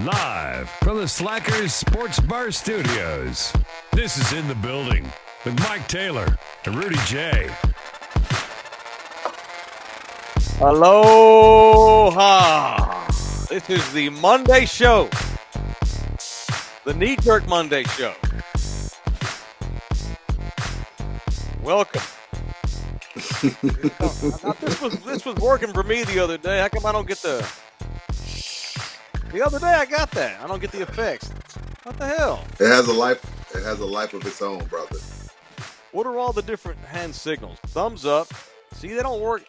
Live from the Slackers Sports Bar Studios. This is In the Building with Mike Taylor and Rudy Jay. Aloha! This is the Monday show. The Knee Jerk Monday show. Welcome. This was working for me the other day. How come I don't get the other day I got that. I don't get the effects. What the hell? It has a life. It has a life of its own, brother. What are all the different hand signals? Thumbs up. See, they don't work.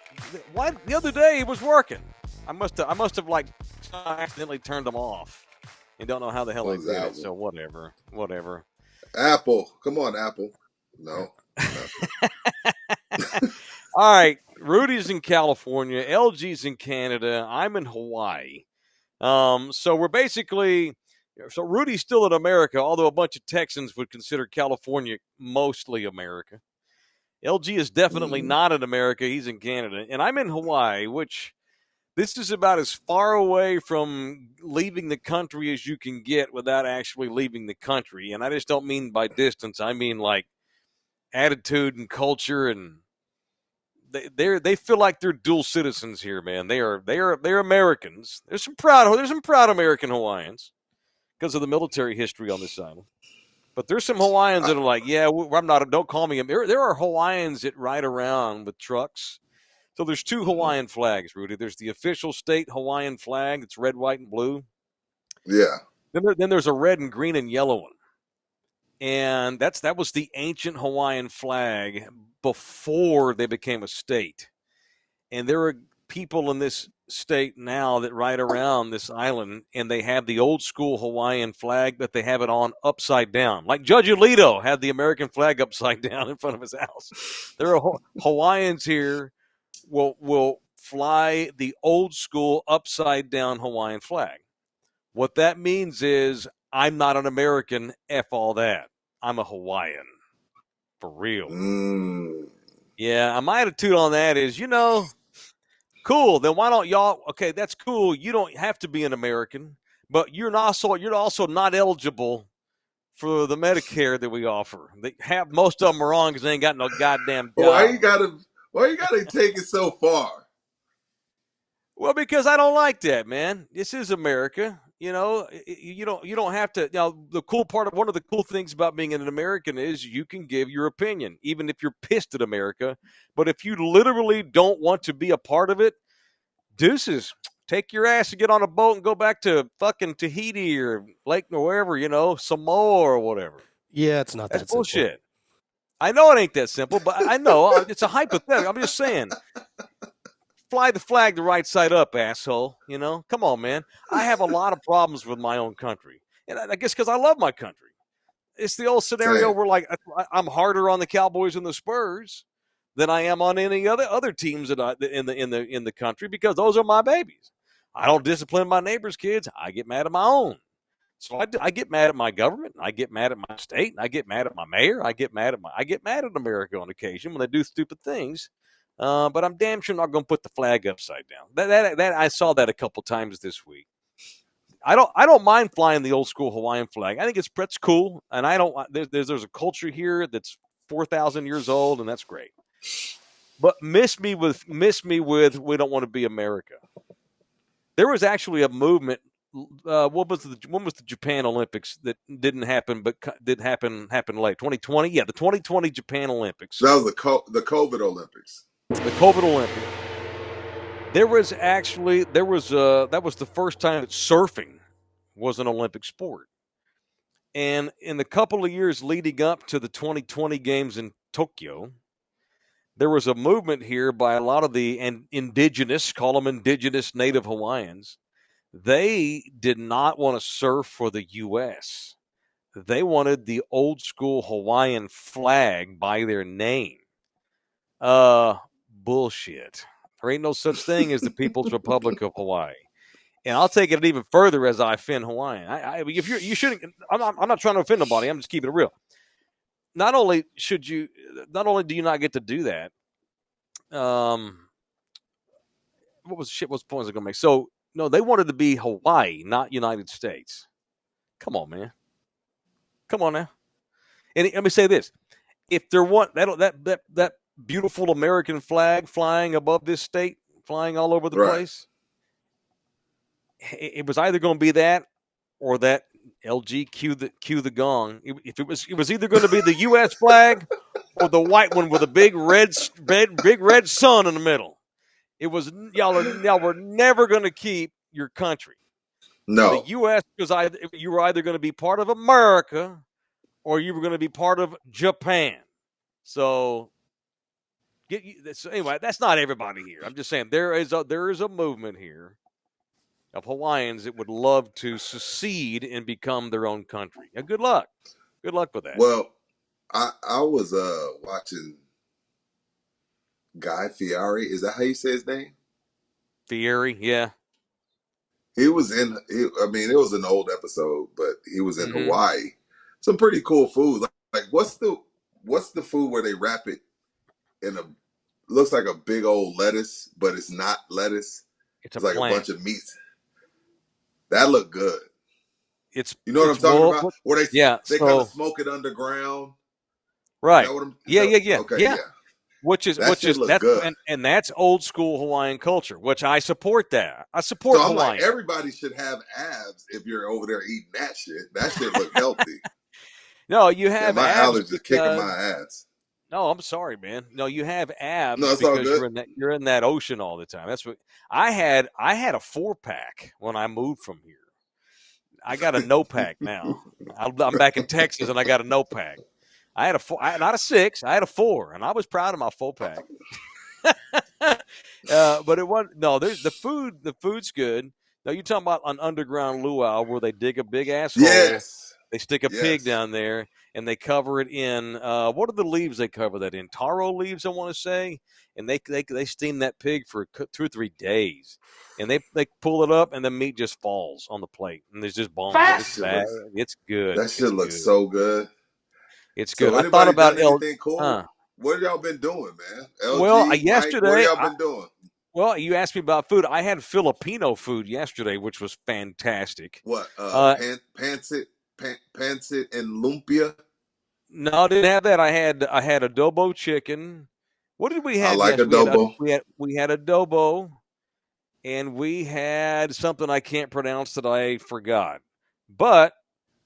Why? The other day it was working. I must have like accidentally turned them off and don't know how the hell I did it. So whatever. Apple, come on, Apple. No. All right, Rudy's in California, LG's in Canada, I'm in Hawaii. So we're basically, so Rudy's still in America, although a bunch of Texans would consider California mostly America. LG is definitely not in America. He's in Canada. And I'm in Hawaii, which this is about as far away from leaving the country as you can get without actually leaving the country. And I just don't mean by distance. I mean like attitude and culture, and they feel like they're dual citizens here, man. They're Americans. There's some proud American Hawaiians because of the military history on this island. But there's some Hawaiians that are like, yeah, I'm not. Don't call me. There are Hawaiians that ride around with trucks. So there's two Hawaiian flags, Rudy. There's the official state Hawaiian flag. It's red, white, and blue. Yeah. Then there's a red and green and yellow one. And that was the ancient Hawaiian flag before they became a state. And there are people in this state now that ride around this island, and they have the old school Hawaiian flag, but they have it on upside down. Like Judge Alito had the American flag upside down in front of his house. There are Hawaiians here will fly the old school upside down Hawaiian flag. What that means is I'm not an American, F all that. I'm a Hawaiian. For real. Yeah, my attitude on that is, cool. Then why don't y'all, okay, that's cool. You don't have to be an American, but you're also not eligible for the Medicare that we offer. Most of them are wrong because they ain't got no goddamn job. Why you gotta take it so far? Well, because I don't like that, man. This is America. You don't have to. The cool part of one of the cool things about being an American is you can give your opinion, even if you're pissed at America. But if you literally don't want to be a part of it, deuces. Take your ass and get on a boat and go back to fucking Tahiti or Lake or wherever, Samoa or whatever. Yeah, it's not that simple. That's bullshit. I know it ain't that simple, but I know it's a hypothetical. I'm just saying. Fly the flag the right side up, asshole. Come on, man. I have a lot of problems with my own country. And I guess because I love my country. It's the old scenario where, like, I'm harder on the Cowboys and the Spurs than I am on any other teams in the country because those are my babies. I don't discipline my neighbors' kids. I get mad at my own. So I get mad at my government. I get mad at my state. I get mad at my mayor. I get mad at America on occasion when they do stupid things. But I'm damn sure not going to put the flag upside down. That I saw that a couple times this week. I don't mind flying the old school Hawaiian flag. I think it's cool, and I don't. There's a culture here that's 4,000 years old, and that's great. But miss me with we don't want to be America. There was actually a movement. When was the Japan Olympics that didn't happen, but did happen late? 2020. Yeah, the 2020 Japan Olympics. That was the COVID Olympics. The COVID Olympics. That was the first time that surfing was an Olympic sport. And in the couple of years leading up to the 2020 games in Tokyo, there was a movement here by a lot of the indigenous native Hawaiians. They did not want to surf for the U.S. They wanted the old school Hawaiian flag by their name. Bullshit. There ain't no such thing as the People's Republic of Hawaii. And I'll take it even further as I offend Hawaiian. You shouldn't. I'm not trying to offend nobody. I'm just keeping it real. Not only do you not get to do that. What was the point I was going to make? So No, they wanted to be Hawaii, not United States. Come on, man. Come on now. And let me say this: if there want that beautiful American flag flying above this state, flying all over the Right. place, it was either going to be that or that LG cue the gong. If it was either going to be the U.S. flag or the white one with a big red sun in the middle. It was y'all were never going to keep your country. The No. U.S. was you were either going to be part of America or you were going to be part of Japan. So anyway, that's not everybody here. I'm just saying there is a movement here of Hawaiians that would love to secede and become their own country. Now, good luck. Good luck with that. Well, I was watching Guy Fieri. Is that how you say his name? Fieri, yeah. He was in. I mean, it was an old episode, but he was in Mm-hmm. Hawaii. Some pretty cool food. Like what's the food where they wrap it in a looks like a big old lettuce, but it's not lettuce. It's a It's like a plant. bunch of meats. That looked good. It's You know what I'm it's talking well, about? Where yeah. they kind of So smoke it underground. Is right, that what I'm? Is yeah, that yeah, yeah, okay? yeah. Yeah, Which that shit is looks that's good. and that's old school Hawaiian culture, which I support. That I So support I'm like, Hawaiian. everybody should have abs if you're over there eating that shit. That shit look healthy. No, you Yeah, have my abs allergies are kicking because my ass. no, I'm sorry, man. No, you have No, abs it's all because good. you're in that ocean all the time. That's what I had. I had a 4-pack when I moved from here. I got a no pack now. I'm back in Texas and I got a no pack. I had a 4, not a 6. I had a 4, and I was proud of my 4-pack. But it wasn't. No, there's the food. The food's good. Now you talking about an underground luau where they dig a big asshole, Yes, they stick a pig yes. down there, and they cover it in. What are the leaves they cover that in? Taro leaves, I want to say. And they steam that pig for 2 or 3 days, and they pull it up, and the meat just falls on the plate, and there's just bones. That It's shit fat. looks. It's good. That shit It's looks good. so good. It's good. So I thought anybody about done anything cool? What have y'all been doing, man? well, LG, Mike, what have yesterday. y'all been doing? Well, you asked me about food. I had Filipino food yesterday, which was fantastic. What? Uh, Pancit and lumpia. no, I didn't have that. I had adobo chicken. What did we I have like yesterday? adobo. We had adobo, and we had something I can't pronounce that I forgot. But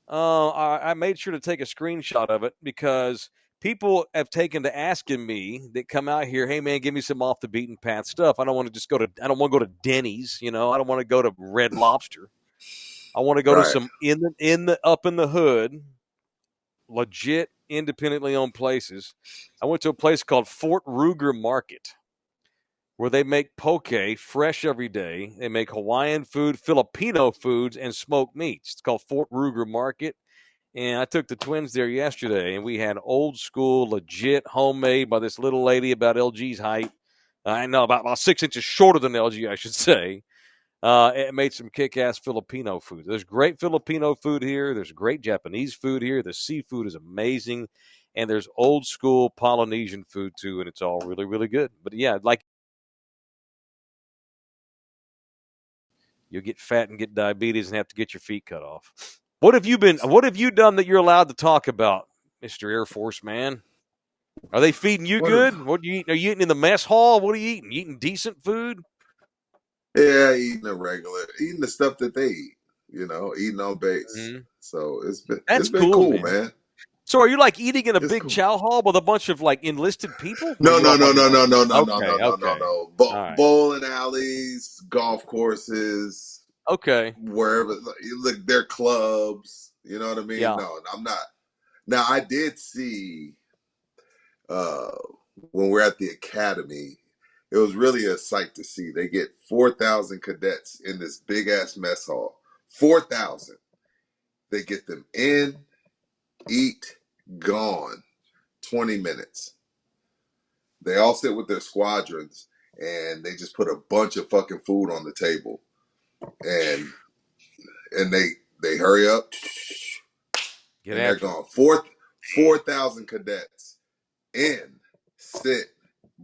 I made sure to take a screenshot of it because people have taken to asking me that come out here, hey man, give me some off the beaten path stuff. I don't want to just I don't want to go to Denny's, I don't want to go to Red Lobster. I want to go to Right. some in the up in the hood, legit independently owned places. I went to a place called Fort Ruger Market where they make poke fresh every day. They make Hawaiian food, Filipino foods, and smoked meats. It's called Fort Ruger Market. And I took the twins there yesterday, and we had old school, legit, homemade by this little lady about LG's height. I know, about 6 inches shorter than LG, I should say. It made some kick-ass Filipino food. There's great Filipino food here. There's great Japanese food here. The seafood is amazing. And there's old school Polynesian food, too, and it's all really, really good. But, yeah, like you'll get fat and get diabetes and have to get your feet cut off. What have you done that you're allowed to talk about, Mr. Air Force man? Are they feeding you What? good? What are you eating? Are you eating in the mess hall? What are you eating? You eating decent food? Yeah, eating the stuff that they eat. Eating on base. Mm-hmm. So it's That's been cool, cool, man. man. So are you like eating in a It's big cool. chow hall with a bunch of like enlisted people? Or No, you no, off no, on your no, own? no, no, no, no, no, Okay, no, no, okay. no. All right. Bowling alleys, golf courses, Okay. wherever. Look, they're clubs. You know what I mean? Yeah. No, I'm not. Now I did see uh, when we're at the academy. It was really a sight to see. They get 4,000 cadets in this big ass mess hall. 4,000. They get them in, eat, gone. 20 minutes. They all sit with their squadrons and they just put a bunch of fucking food on the table. And they hurry up Get and they're after it. gone. 4,000 cadets in, sit,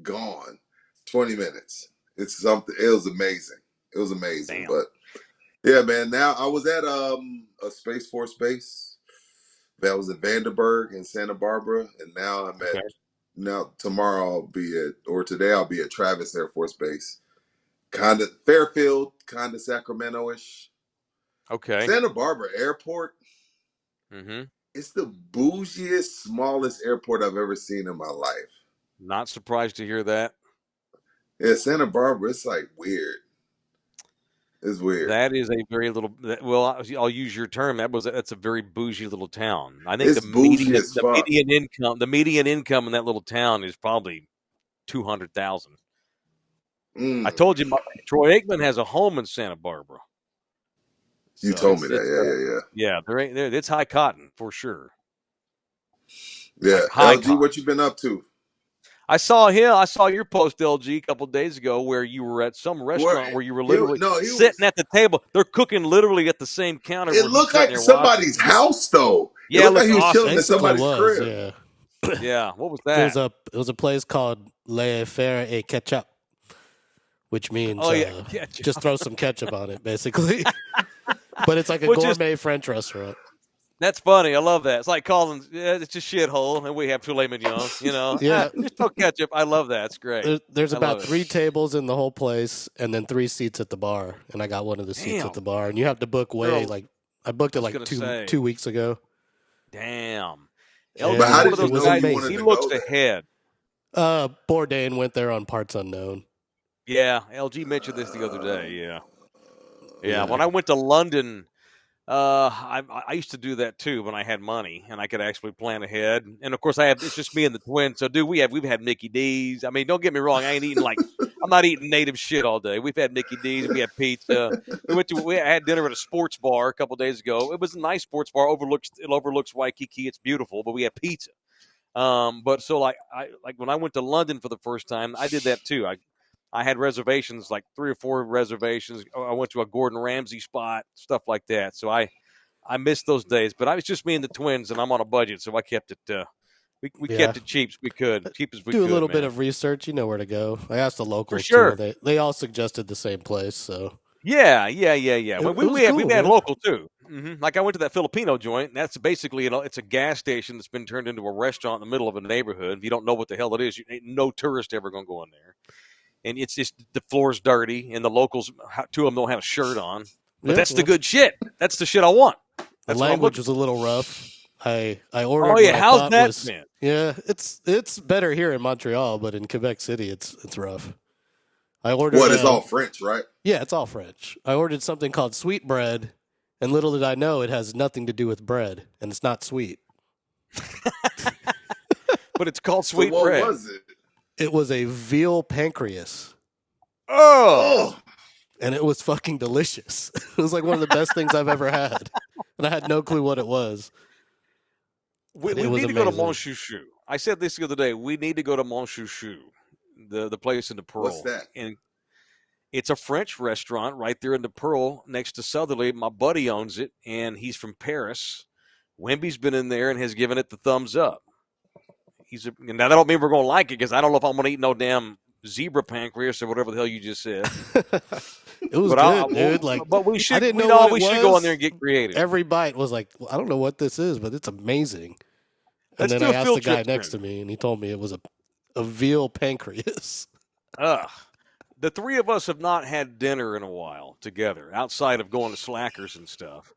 gone. 20 minutes. It's something. It was amazing. It was amazing. Damn. But yeah, man. Now I was at a Space Force base that was in Vandenberg in Santa Barbara, and now I'm at Okay. now tomorrow today I'll be at Travis Air Force Base, kind of Fairfield, kind of Sacramento-ish. Okay. Santa Barbara Airport. Mm-hmm. It's the bougiest, smallest airport I've ever seen in my life. Not surprised to hear that. Yeah, Santa Barbara, it's like weird. It's weird. That is a very little. Well, I'll use your term. That's a very bougie little town. I think It's bougie as fuck. the median income in that little town is probably 200,000. I Mm. told you, Troy Aikman has a home in Santa Barbara. You So told me that. yeah, there it's high cotton for sure. Yeah, Like yeah. high LG, cotton. what you been up to? I saw your post, LG, a couple of days ago where you were at some restaurant where you were literally He sitting was. at the table. They're cooking literally at the same counter It where he's looked sitting like there watching. somebody's house, though. It Yeah, it looked like looked he was chilling awesome. in Basically somebody's was, crib. yeah. Yeah, what was It that? was a place called Le Faire et Ketchup, which means Oh yeah, ketchup. just throw some ketchup on it, basically. But it's like a Which is gourmet French restaurant. that's funny. I love that. It's like calling it's a shithole, and we have filet mignon. You know, Yeah. just throw ketchup. I love that. It's great. There's I love about it. 3 tables in the whole place, and then 3 seats at the bar. And I got one of the seats at Damn. the bar. And you have to book Girl, I booked I it was like gonna two say, two weeks ago. damn. And But LG's how one did of you it those was know you guys. wanted He to amazing. looks go there? ahead. Bourdain went there on parts unknown. Yeah, LG mentioned this the other day. Yeah, yeah. Yeah. When I went to London, I used to do that too when I had money and I could actually plan ahead. And of course, it's just me and the twins. So, dude, we've had Mickey D's. I mean, don't get me wrong. I ain't eating I'm not eating native shit all day. We've had Mickey D's. We had pizza. We had dinner at a sports bar a couple days ago. It was a nice sports bar. It overlooks Waikiki. It's beautiful, but we had pizza. But so like when I went to London for the first time, I did that too. I had reservations, like 3 or 4 reservations. I went to a Gordon Ramsay spot, stuff like that. So I missed those days, but I was just me and the twins, and I'm on a budget, so I kept it. We Yeah. kept it cheap as we could, Do a little man. bit of research. You know where to go. I asked the For locals sure. too. They all suggested the same place. So Yeah. it Well, was we've cool, had man. local too. Like I went to that Filipino joint. That's basically it's a gas station that's been turned into a restaurant in the middle of a neighborhood. If you don't know what the hell it is, ain't no tourist ever gonna go in there. And it's just the floor's dirty, and the locals, 2 of them don't have a shirt on. But Yeah, that's the well, good shit. That's the shit I want. the That's what I'm language looking was a little rough. I for. ordered Oh what yeah, I how's thought that was been? yeah. It's better here in Montreal, but in Quebec City, it's rough. I ordered What? It's all French, right? yeah, it's all French. I ordered something called sweet bread, and little did I know it has nothing to do with bread, and it's not sweet. But it's called So sweet what bread. was it? It was a veal pancreas, Oh, Oh, and it was fucking delicious. It was like one of the best things I've ever had, and I had no clue what it was. we But it was need to go to amazing. Mon Chouchou. I said this the other day. We need to go to Mon Chouchou, the place in the what's Pearl, that? and it's a French restaurant right there in the Pearl next to Southerly. My buddy owns it, and he's from Paris. Wemby's been in there and has given it the thumbs up. Now that don't mean we're going to like it because I don't know if I'm going to eat no damn zebra pancreas or whatever the hell you just said. It was But good, dude. Like but we I should. didn't We know know what it we should go in was. there and get creative. Every bite was like, well, I don't know what this is, but it's amazing. And Let's then do I a asked field the guy trip. next to me, and he told me it was a veal pancreas. Ugh. The 3 of us have not had dinner in a while together, outside of going to Slackers and stuff.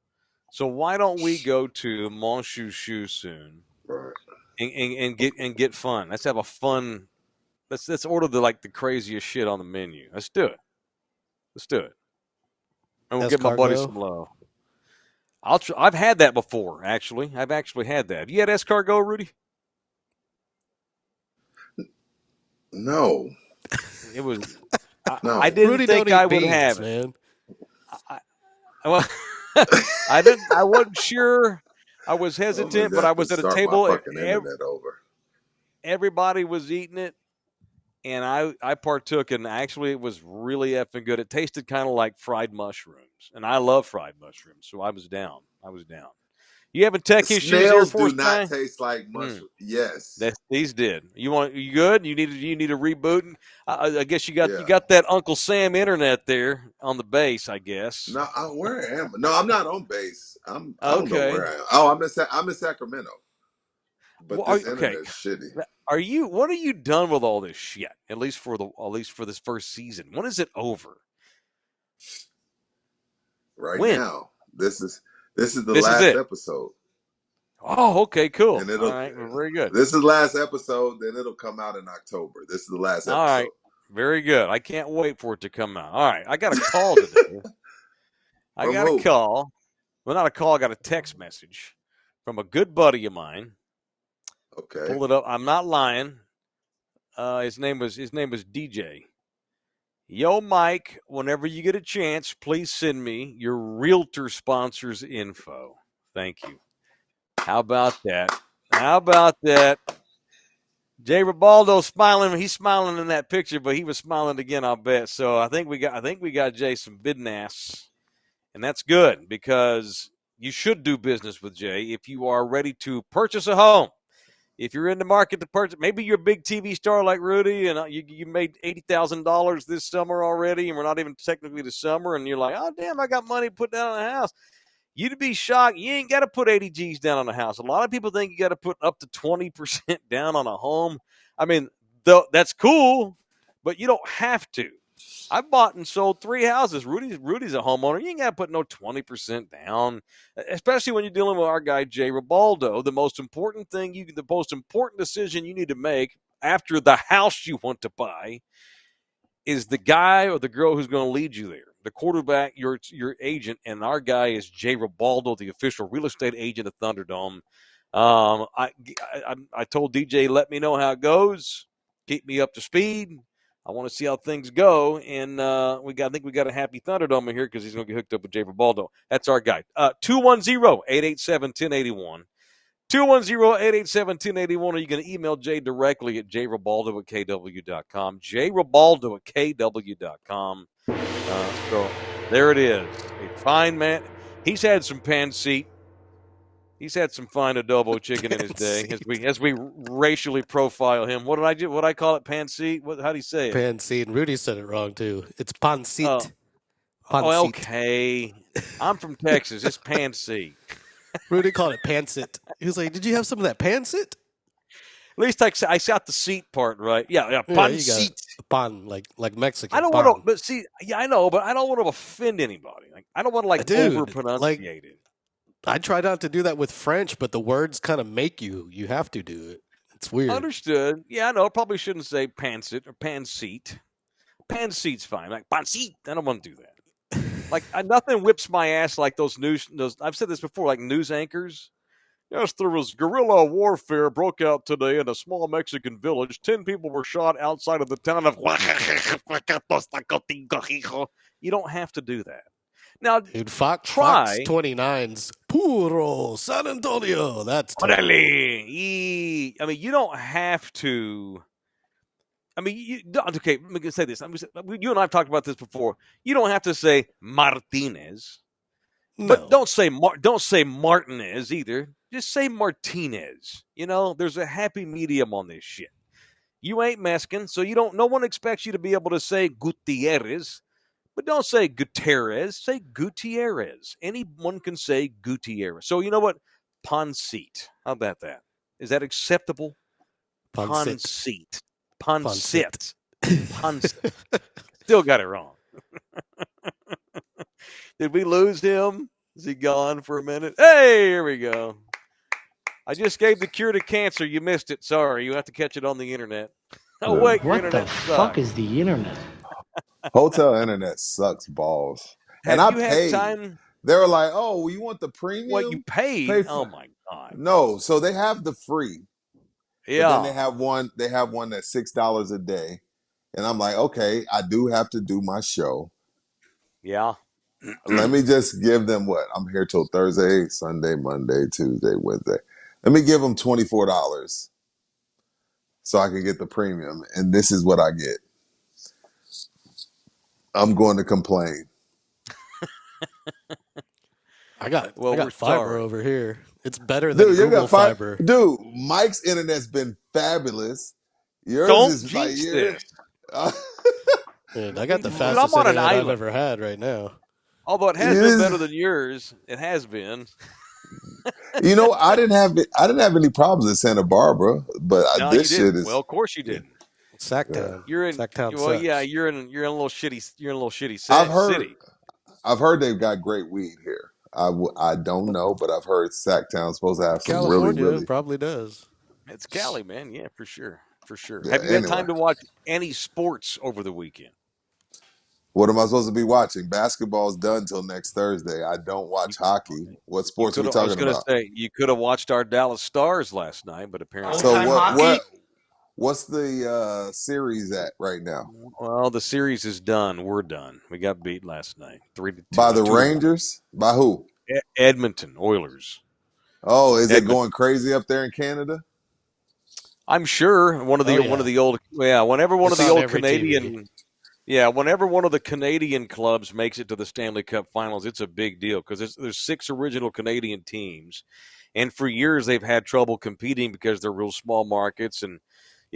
So why don't we go to Mon Chouchou soon Right. and get fun? Let's have a fun. Let's order the craziest shit on the menu. Let's do it. Let's do it. And we'll give my buddy Escargot? some love. I've had that before, actually. I've actually had that. You had escargot, Rudy? No, It was. no. I didn't Rudy think don't eat I would beans, have it. man. Well, I didn't. I wasn't sure. I was I'm hesitant, gonna but I have to was at a start my table. fucking internet over. Everybody was eating it, and I partook, and actually, it was really effing good. It tasted kind of like fried mushrooms, and I love fried mushrooms, so I was down. You having tech issues, Air Snails do Force not guy? taste like mushroom. Yes. These did. You good? You need a reboot. I guess you Yeah. got that Uncle Sam internet there on the base. I guess. No, where am I? No, I'm not on base. I don't know Okay. where I am. Oh, I'm in Sacramento. But Well, this okay. internet's shitty. What are you done with all this shit? At least for this first season. When is it over? Right When? now. This is the This is last it. episode. Oh, okay, cool. And All it'll right, well, very good. this is the last episode, then it'll come out in October. This is the last All right, episode. very good. I can't wait for it to come out. All right, I got a call today. I From got a who? call. Well, not a call. I got a text message from a good buddy of mine. Okay. Pull it up. I'm not lying. His name was DJ. Yo, Mike. Whenever you get a chance, please send me your realtor sponsors info. Thank you. How about that? How about that? Jay Ribaldo smiling. He's smiling in that picture, but he was smiling again, I'll bet. So I think we got Jay some business, and that's good because you should do business with Jay if you are ready to purchase a home. If you're in the market to purchase, maybe you're a big TV star like Rudy, and you made $80,000 this summer already, and we're not even technically the summer, and you're like, oh damn, I got money to put down on a house. You'd be shocked. You ain't got to put 80 G's down on a house. A lot of people think you got to put up to 20% down on a home. I mean, that's cool, but you don't have to. I bought and sold 3 houses. Rudy's a homeowner. You ain't got to put no 20% down, especially when you're dealing with our guy Jay Ribaldo. The most important decision you need to make after the house you want to buy is the guy or the girl who's going to lead you there. The quarterback, your agent, and our guy is Jay Ribaldo, the official real estate agent of Thunderdome. I told DJ, let me know how it goes. Keep me up to speed. I want to see how things go. And I think we got a happy Thunderdome in here because he's going to get hooked up with Jay Ribaldo. That's our guy. 210-887-1081. 210-887-1081, or you can email Jay directly at jribaldo@kw.com. jribaldo at kw.com. So there it is. A fine man. He's had some pan-seat. He's had some fine adobo chicken in his day. As we racially profile him. What did I do? What I call it? Pan-seat? How do you say it? Pan-seat. And Rudy said it wrong, too. It's pan-seat. Oh, okay. I'm from Texas. It's pan-seat. Rudy called it pan-sit. He was like, did you have some of that pan-sit? At least I got the seat part right. Yeah, pan-seat. Pan, like Mexican. I don't want to, but see, yeah, I know, but I don't want to offend anybody. Like, I don't want to over-pronunciate it. I try not to do that with French, but the words kind of make you. You have to do it. It's weird. Understood. Yeah, I know. Probably shouldn't say pan-sit or pan-seat. Pan-seat's fine. Like, pan-seat. I don't want to do that. Like, nothing whips my ass like those I've said this before, like news anchors. Yes, there was guerrilla warfare broke out today in a small Mexican village. 10 people were shot outside of the town of. You don't have to do that. Now, dude, Fox 29's Puro San Antonio. That's I mean, you don't have to. I mean, okay, let me say this. You and I have talked about this before. You don't have to say Martinez. No. But don't say Martinez either. Just say Martinez. There's a happy medium on this shit. You ain't Mexican, so no one expects you to be able to say Gutierrez, but don't say Gutierrez. Say Gutierrez. Anyone can say Gutierrez. So you know what? Pan-seat. How about that? Is that acceptable? Pan-seat. Pan-sit. Pan-sit. Still got it wrong. Did we lose him? Is he gone for a minute? Hey, here we go. I just gave the cure to cancer. You missed it. Sorry. You have to catch it on the internet. Oh, wait. What the fuck is the internet? Hotel internet sucks balls. Have and you had time? They were like, oh, you want the premium? What, you paid? Oh, my God. No. So they have the free. Yeah. But then they have one that's $6 a day. And I'm like, okay, I do have to do my show. Yeah. Let me just give them what? I'm here till Thursday, Sunday, Monday, Tuesday, Wednesday. Let me give them $24 so I can get the premium. And this is what I get. I'm going to complain. I got fiber over here. It's better than Dude, you Google got five. Fiber. Dude, Mike's internet's been fabulous. Yours Don't is like jinx this. Dude, I got the Dude, fastest I'm on an internet I've island. ever had right now. Although it has been better than yours. It has been. You know, I didn't have any problems in Santa Barbara, but No, you this shit didn't. Well, is. of course you didn't. Sacktown. You're in. Sacktown Well, sucks. yeah, you're in a little shitty. You're in a little shitty I've heard. city. I've heard they've got great weed here. I don't know, but I've heard Sacktown's supposed to have some really, California really. probably does. It's Cali, man. Yeah, for sure. For sure. Yeah. Have you had Anyway, time to watch any sports over the weekend? what am I supposed to be watching? Basketball's done till next Thursday. I don't watch hockey. What You sports are could. we I was talking going to about? say you could have watched our Dallas Stars last night, but apparently, So what's the series at right now? well, the series is done. We're done. We got beat last night, 3-2. By the 2-1. Rangers? By who? Edmonton Oilers. Oh, is it Edmonton. going crazy up there in Canada? I'm sure one of the old whenever one It's of the on old every Canadian TV. Yeah, whenever one of the Canadian clubs makes it to the Stanley Cup Finals, it's a big deal because there's 6 original Canadian teams, and for years they've had trouble competing because they're real small markets, and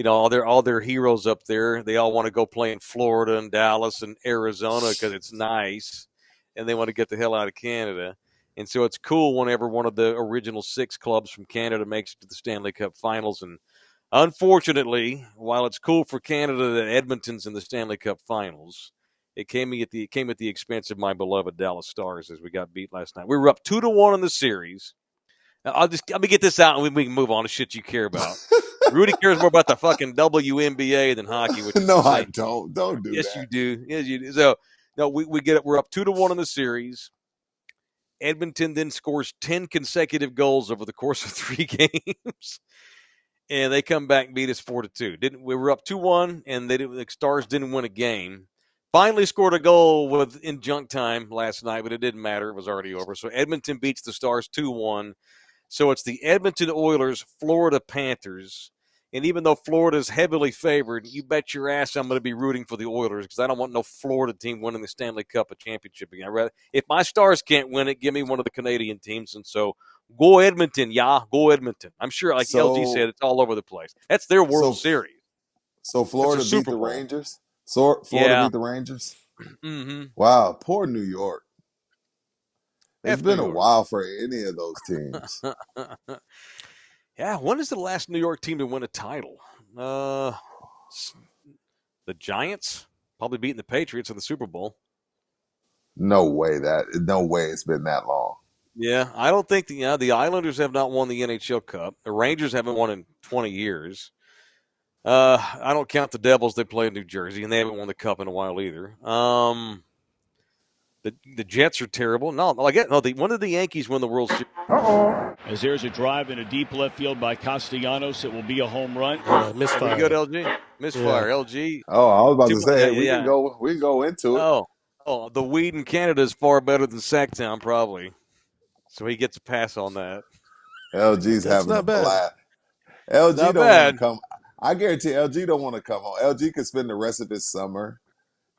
all their heroes up there. They all want to go play in Florida and Dallas and Arizona because it's nice, and they want to get the hell out of Canada. And so it's cool whenever one of the original 6 clubs from Canada makes it to the Stanley Cup Finals. And unfortunately, while it's cool for Canada that Edmonton's in the Stanley Cup Finals, it came at the expense of my beloved Dallas Stars as we got beat last night. We were up 2-1 in the series. Now, let me get this out and we can move on to shit you care about. Rudy cares more about the fucking WNBA than hockey, which is No, I insane. don't. Don't do Yes, that. you do. Yes, you do. So no, we get it. We're up 2-1 in the series. Edmonton then scores 10 consecutive goals over the course of 3 games. And they come back and beat us 4-2. We were up 2-1, and the Stars didn't win a game. Finally scored a goal in junk time last night, but it didn't matter. It was already over. So Edmonton beats the Stars 2-1. So it's the Edmonton Oilers, Florida Panthers. And even though Florida's heavily favored, you bet your ass I'm going to be rooting for the Oilers because I don't want no Florida team winning the Stanley Cup or championship again. If my Stars can't win it, give me one of the Canadian teams. And so go Edmonton, go Edmonton. I'm sure, like LG said, it's all over the place. That's their World Series. So Florida beat the Rangers? So Florida beat the Rangers? Mm-hmm. Wow, poor New York. It's been New a while for any of those teams. Yeah, when is the last New York team to win a title? The Giants? Probably beating the Patriots in the Super Bowl. No way it's been that long. Yeah, I don't think the Islanders have not won the NHL Cup. The Rangers haven't won in 20 years. I don't count the Devils. They play in New Jersey, and they haven't won the Cup in a while either. The Jets are terrible. When did the Yankees win the World Series? As there's a drive in a deep left field by Castellanos, it will be a home run. Misfire. Pretty good, LG. Misfire, LG. Oh, I was about to say, we can go into it. Oh, the weed in Canada is far better than Sacktown, probably. So he gets a pass on that. LG's having a blast. LG don't want to come. I guarantee LG don't want to come home. LG could spend the rest of his summer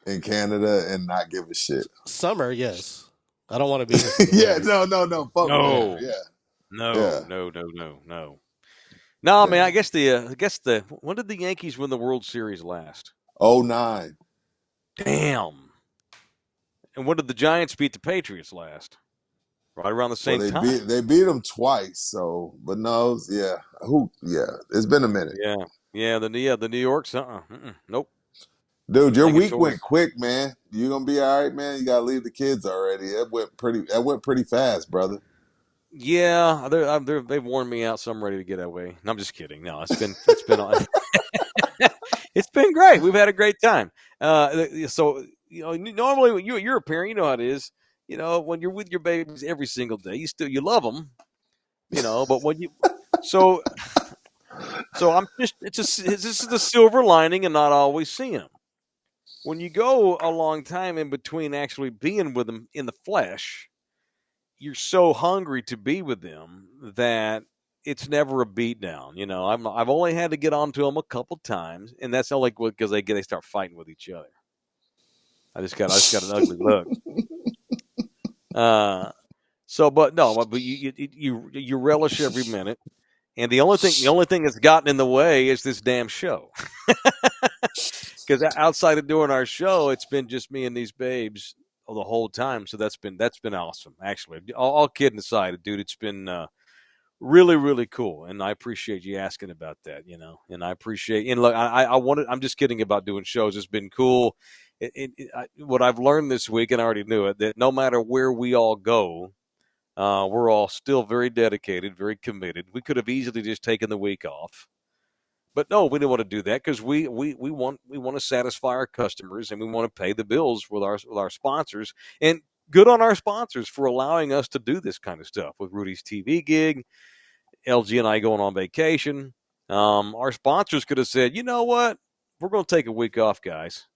in Canada and not give a shit. Summer, yes. I don't want to be here. Yeah, no. Fuck no. Yeah. No. No, man, I guess when did the Yankees win the World Series last? 2009. Damn. And when did the Giants beat the Patriots last? Right around the same time. They beat them twice, but no, it's been a minute. Yeah, the New York's nope. Dude, your week went quick, man. You gonna be all right, man? You gotta leave the kids already. That went pretty fast, brother. Yeah, they've worn me out, so I'm ready to get away. No, I'm just kidding. No, it's been it's been great. We've had a great time. So normally when you're a parent, you know how it is. When you're with your babies every single day, you love them. But when you so I'm just this is the silver lining and not always seeing them. When you go a long time in between actually being with them in the flesh, you're so hungry to be with them that it's never a beatdown. I've only had to get onto them a couple times, and that's only because they start fighting with each other. I just got an ugly look. So, but no, but you relish every minute. And the only thing that's gotten in the way is this damn show. Because outside of doing our show, it's been just me and these babes the whole time. So that's been awesome. Actually, all kidding aside, dude, it's been really, really cool. And I appreciate you asking about that. And I appreciate. And look, I'm just kidding about doing shows. It's been cool. What I've learned this week, and I already knew it, that no matter where we all go, we're all still very dedicated, very committed. We could have easily just taken the week off. But no, we didn't want to do that because we want to satisfy our customers and we want to pay the bills with our sponsors. And good on our sponsors for allowing us to do this kind of stuff with Rudy's TV gig, LG and I going on vacation. Our sponsors could have said, you know what, we're going to take a week off, guys.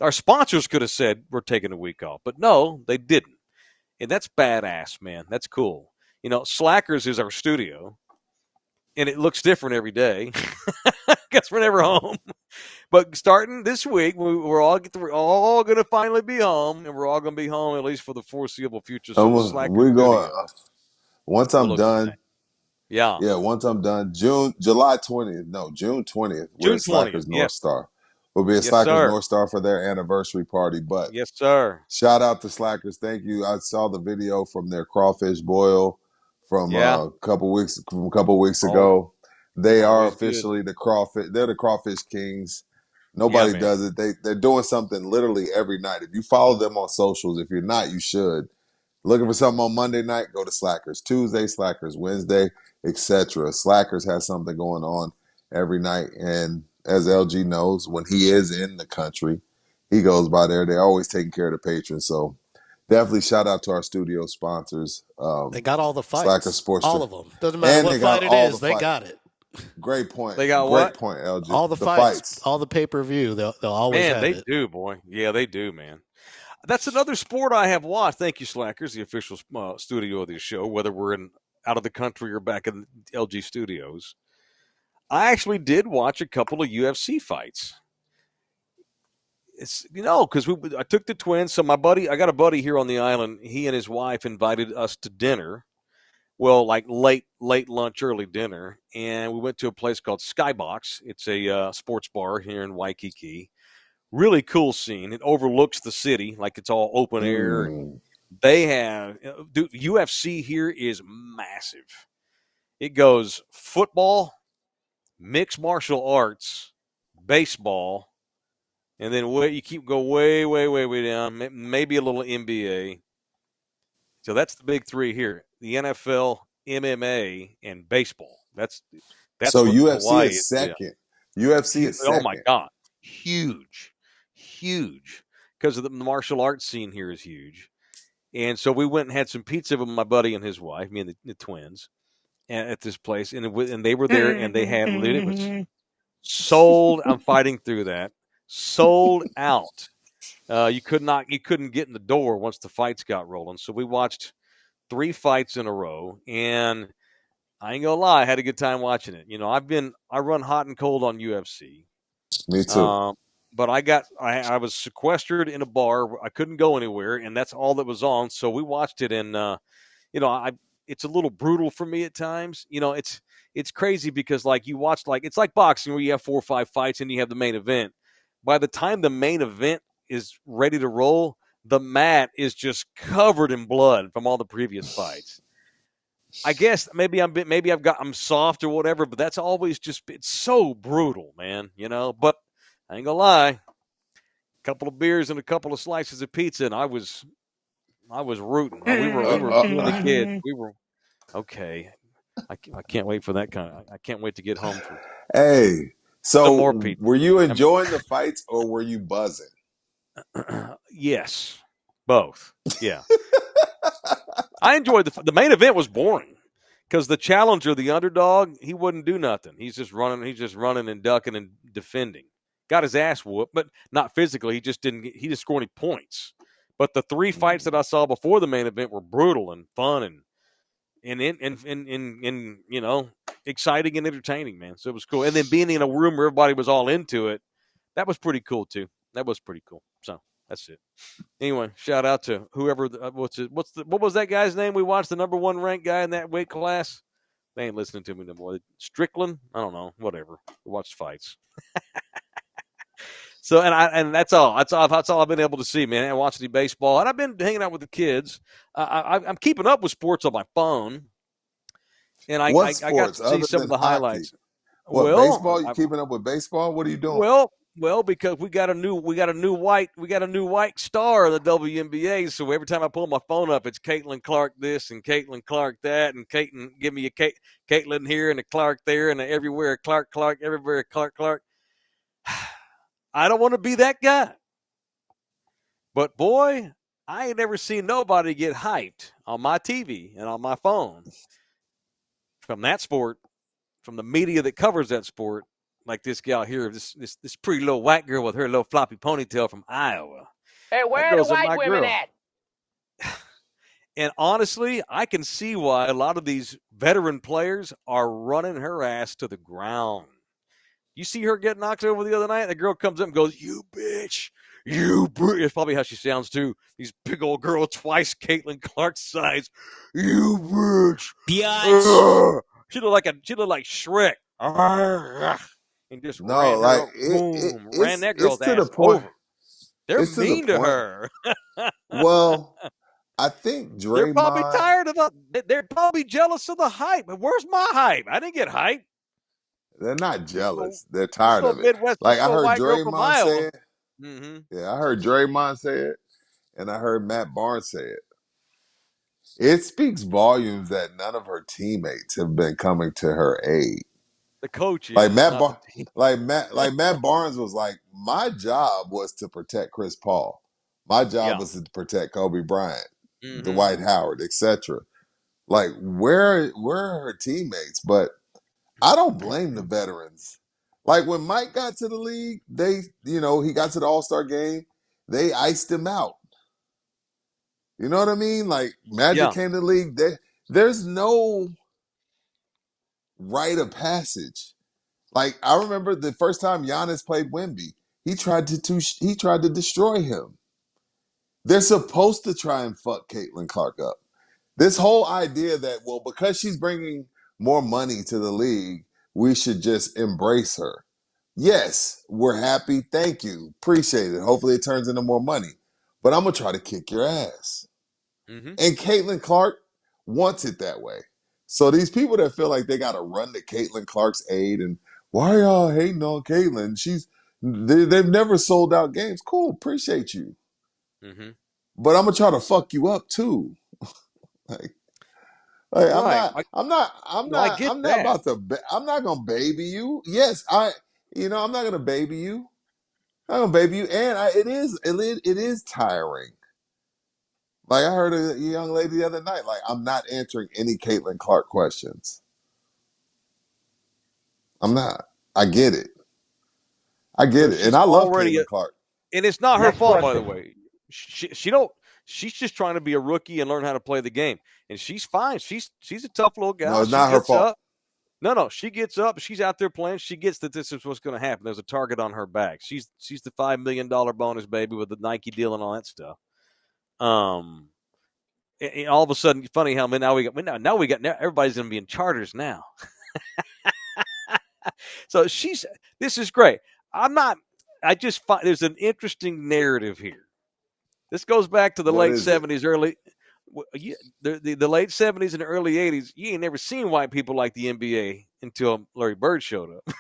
Our sponsors could have said we're taking a week off, but no, they didn't. And that's badass, man. That's cool. Slackers is our studio, and it looks different every day. Guess we're never home. But starting this week, we're all going to finally be home, and we're all going to be home at least for the foreseeable future. So the Slacker We're going. studio Once I'm looks the done. same. Yeah. Yeah, once I'm done, June 20th, we're June at 20th. Slackers North Yes. Star. We'll be at Yes, Slackers sir. North Star for their anniversary party. But Yes, sir. shout out to Slackers. Thank you. I saw the video from their crawfish boil from Yeah. a couple weeks Oh, ago. They are always good. officially the crawfish. They're the crawfish kings. Yeah, Nobody man. does it. They're doing something literally every night. If you follow them on socials, if you're not, you should. Looking for something on Monday night, go to Slackers. Tuesday, Slackers. Wednesday, etc. Slackers has something going on every night. And as LG knows, when he is in the country, he goes by there. They're always taking care of the patrons. So definitely shout out to our studio sponsors. They got all the Slacker fights. Sports. All of them. Doesn't matter And what they got fight it all is, the they fights. got it. Great point. They got Great what? point, LG. All the fights. All the pay-per-view. They'll always Man, have they it. do, boy. Yeah, they do, man. That's another sport I have watched. Thank you, Slackers, the official studio of this show, whether we're out of the country or back in LG studios. I actually did watch a couple of UFC fights. It's because I took the twins. So I got a buddy here on the island. He and his wife invited us to dinner. Well, like late lunch, early dinner, and we went to a place called Skybox. It's a sports bar here in Waikiki. Really cool scene. It overlooks the city, like it's all open air. And they have, dude, UFC here is massive. It goes football, mixed martial arts, baseball, and then you keep go way, way, way, way down. Maybe a little NBA. So that's the big three here: the NFL, MMA, and baseball. That's so what UFC Hawaii is is. second. UFC is Oh my second. God, huge, because of the martial arts scene here is huge. And so we went and had some pizza with my buddy and his wife, me and the twins, at this place, and they were there, and they had it was sold. I'm fighting through that. Sold out. You couldn't get in the door once the fights got rolling. So we watched 3 fights in a row, and I ain't gonna lie, I had a good time watching it. I run hot and cold on UFC. Me too. But I was sequestered in a bar. I couldn't go anywhere, and that's all that was on. So we watched it, and it's a little brutal for me at times. It's crazy because you watch it's like boxing where you have 4 or 5 fights and you have the main event. By the time the main event is ready to roll, the mat is just covered in blood from all the previous fights. I guess maybe I'm soft or whatever, but that's always it's so brutal, man. But I ain't gonna lie, a couple of beers and a couple of slices of pizza, and I was rooting. We were doing the kids. We were okay. I can't wait for that I can't wait to get home for Hey, some so more pizza. were you enjoying the fights or were you buzzing? Yes, both. Yeah, I enjoyed the main event was boring because the challenger, the underdog, he wouldn't do nothing. He's just running and ducking and defending. Got his ass whooped, but not physically. He just didn't score any points. But the 3 fights that I saw before the main event were brutal and fun and exciting and entertaining, man. So it was cool. And then being in a room where everybody was all into it, that was pretty cool too. That was pretty cool. So That's it. Anyway, shout out to whoever. What was that guy's name? We watched the number 1 ranked guy in that weight class. They ain't listening to me no more. Strickland? I don't know. Whatever. We watched fights. So and that's all. That's all I've been able to see, man. I watch the baseball, and I've been hanging out with the kids. I'm keeping up with sports on my phone, and I What got sports to see other some of than the hockey? highlights. What, Well, baseball? You keeping up with baseball? What are you doing? well, because we got a new white star in the WNBA. So every time I pull my phone up, it's Caitlin Clark this and Caitlin Clark that, and give me a Caitlin here and a Clark there, and everywhere Clark everywhere Clark. I don't want to be that guy, but boy, I ain't never seen nobody get hyped on my TV and on my phone from that sport, from the media that covers that sport, like this gal here, this pretty little white girl with her little floppy ponytail from Iowa. Hey, That where are the girl's white my women girl. at? And honestly, I can see why a lot of these veteran players are running her ass to the ground. You see her get knocked over the other night? The girl comes up and goes, "You bitch. You bitch." It's probably how she sounds too. These big old girl, twice Caitlin Clark's size. You bitch. Biatch. She looked like Shrek. And just No, ran her like up, boom, ran that it's girl's to the ass point. over. They're It's to the mean to point. her. Well, I think They're probably Draymond. tired of they're probably jealous of the hype. But where's my hype? I didn't get hype. They're not This little, jealous. They're tired of it. Like This I little heard white girl from Draymond say Iowa. it. Mm-hmm. Yeah, I heard Draymond say it, and I heard Matt Barnes say it. It speaks volumes that none of her teammates have been coming to her aid. The coach Like is not the team. Matt Barnes was like, my job was to protect Chris Paul. My job Yeah. was to protect Kobe Bryant, Mm-hmm. Dwight Howard, etc. Like, where are her teammates? But I don't blame the veterans. Like when Mike got to the league, he got to the All-Star game, they iced him out. You know what I mean? Like Magic Yeah. came to the league, there's no rite of passage. Like I remember the first time Giannis played Wemby, he tried to destroy him. They're supposed to try and fuck Caitlin Clark up. This whole idea that, well, because she's bringing more money to the league, we should just embrace her. Yes, we're happy. Thank you. Appreciate it. Hopefully it turns into more money. But I'm going to try to kick your ass. Mm-hmm. And Caitlin Clark wants it that way. So these people that feel like they got to run to Caitlin Clark's aid and why are y'all hating on Caitlin? They've never sold out games. Cool. Appreciate you. Mm-hmm. But I'm going to try to fuck you up too. Like Right. I get I'm not that. about to. I'm not gonna baby you. Yes, I'm not gonna baby you. I'm gonna baby you, and it is tiring. Like I heard a young lady the other night. Like I'm not answering any Caitlin Clark questions. I'm not. I get it. I get So it, and she's I love already, Caitlin Clark. and it's not her Next fault, by the question. way. She don't. She's just trying to be a rookie and learn how to play the game, and she's fine. She's a tough little No, gal. it's She not her gets fault. up. No, she gets up. She's out there playing. She gets that this is what's going to happen. There's a target on her back. She's the $5 million bonus baby with the Nike deal and all that stuff. And all of a sudden, funny how now we got everybody's going to be in charters now. So this is great. I'm not. I just find there's an interesting narrative here. This goes back to the What late is it? '70s, the late '70s and the early '80s. You ain't never seen white people like the NBA until Larry Bird showed up.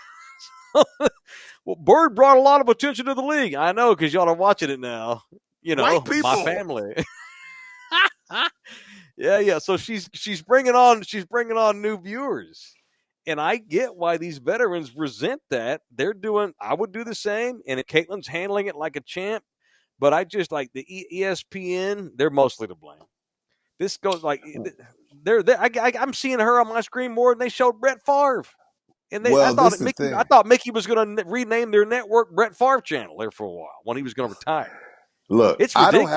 Well, Bird brought a lot of attention to the league. I know because y'all are watching it now. White My people. family. Yeah. So she's bringing on new viewers, and I get why these veterans resent that. I would do the same, and if Caitlin's handling it like a champ, but I just like the ESPN. They're mostly to blame. This goes like I'm seeing her on my screen more than they showed Brett Favre. And Well, this is the I thing. thought Mickey was going to rename their network Brett Favre Channel there for a while when he was going to retire. Look, It's ridiculous.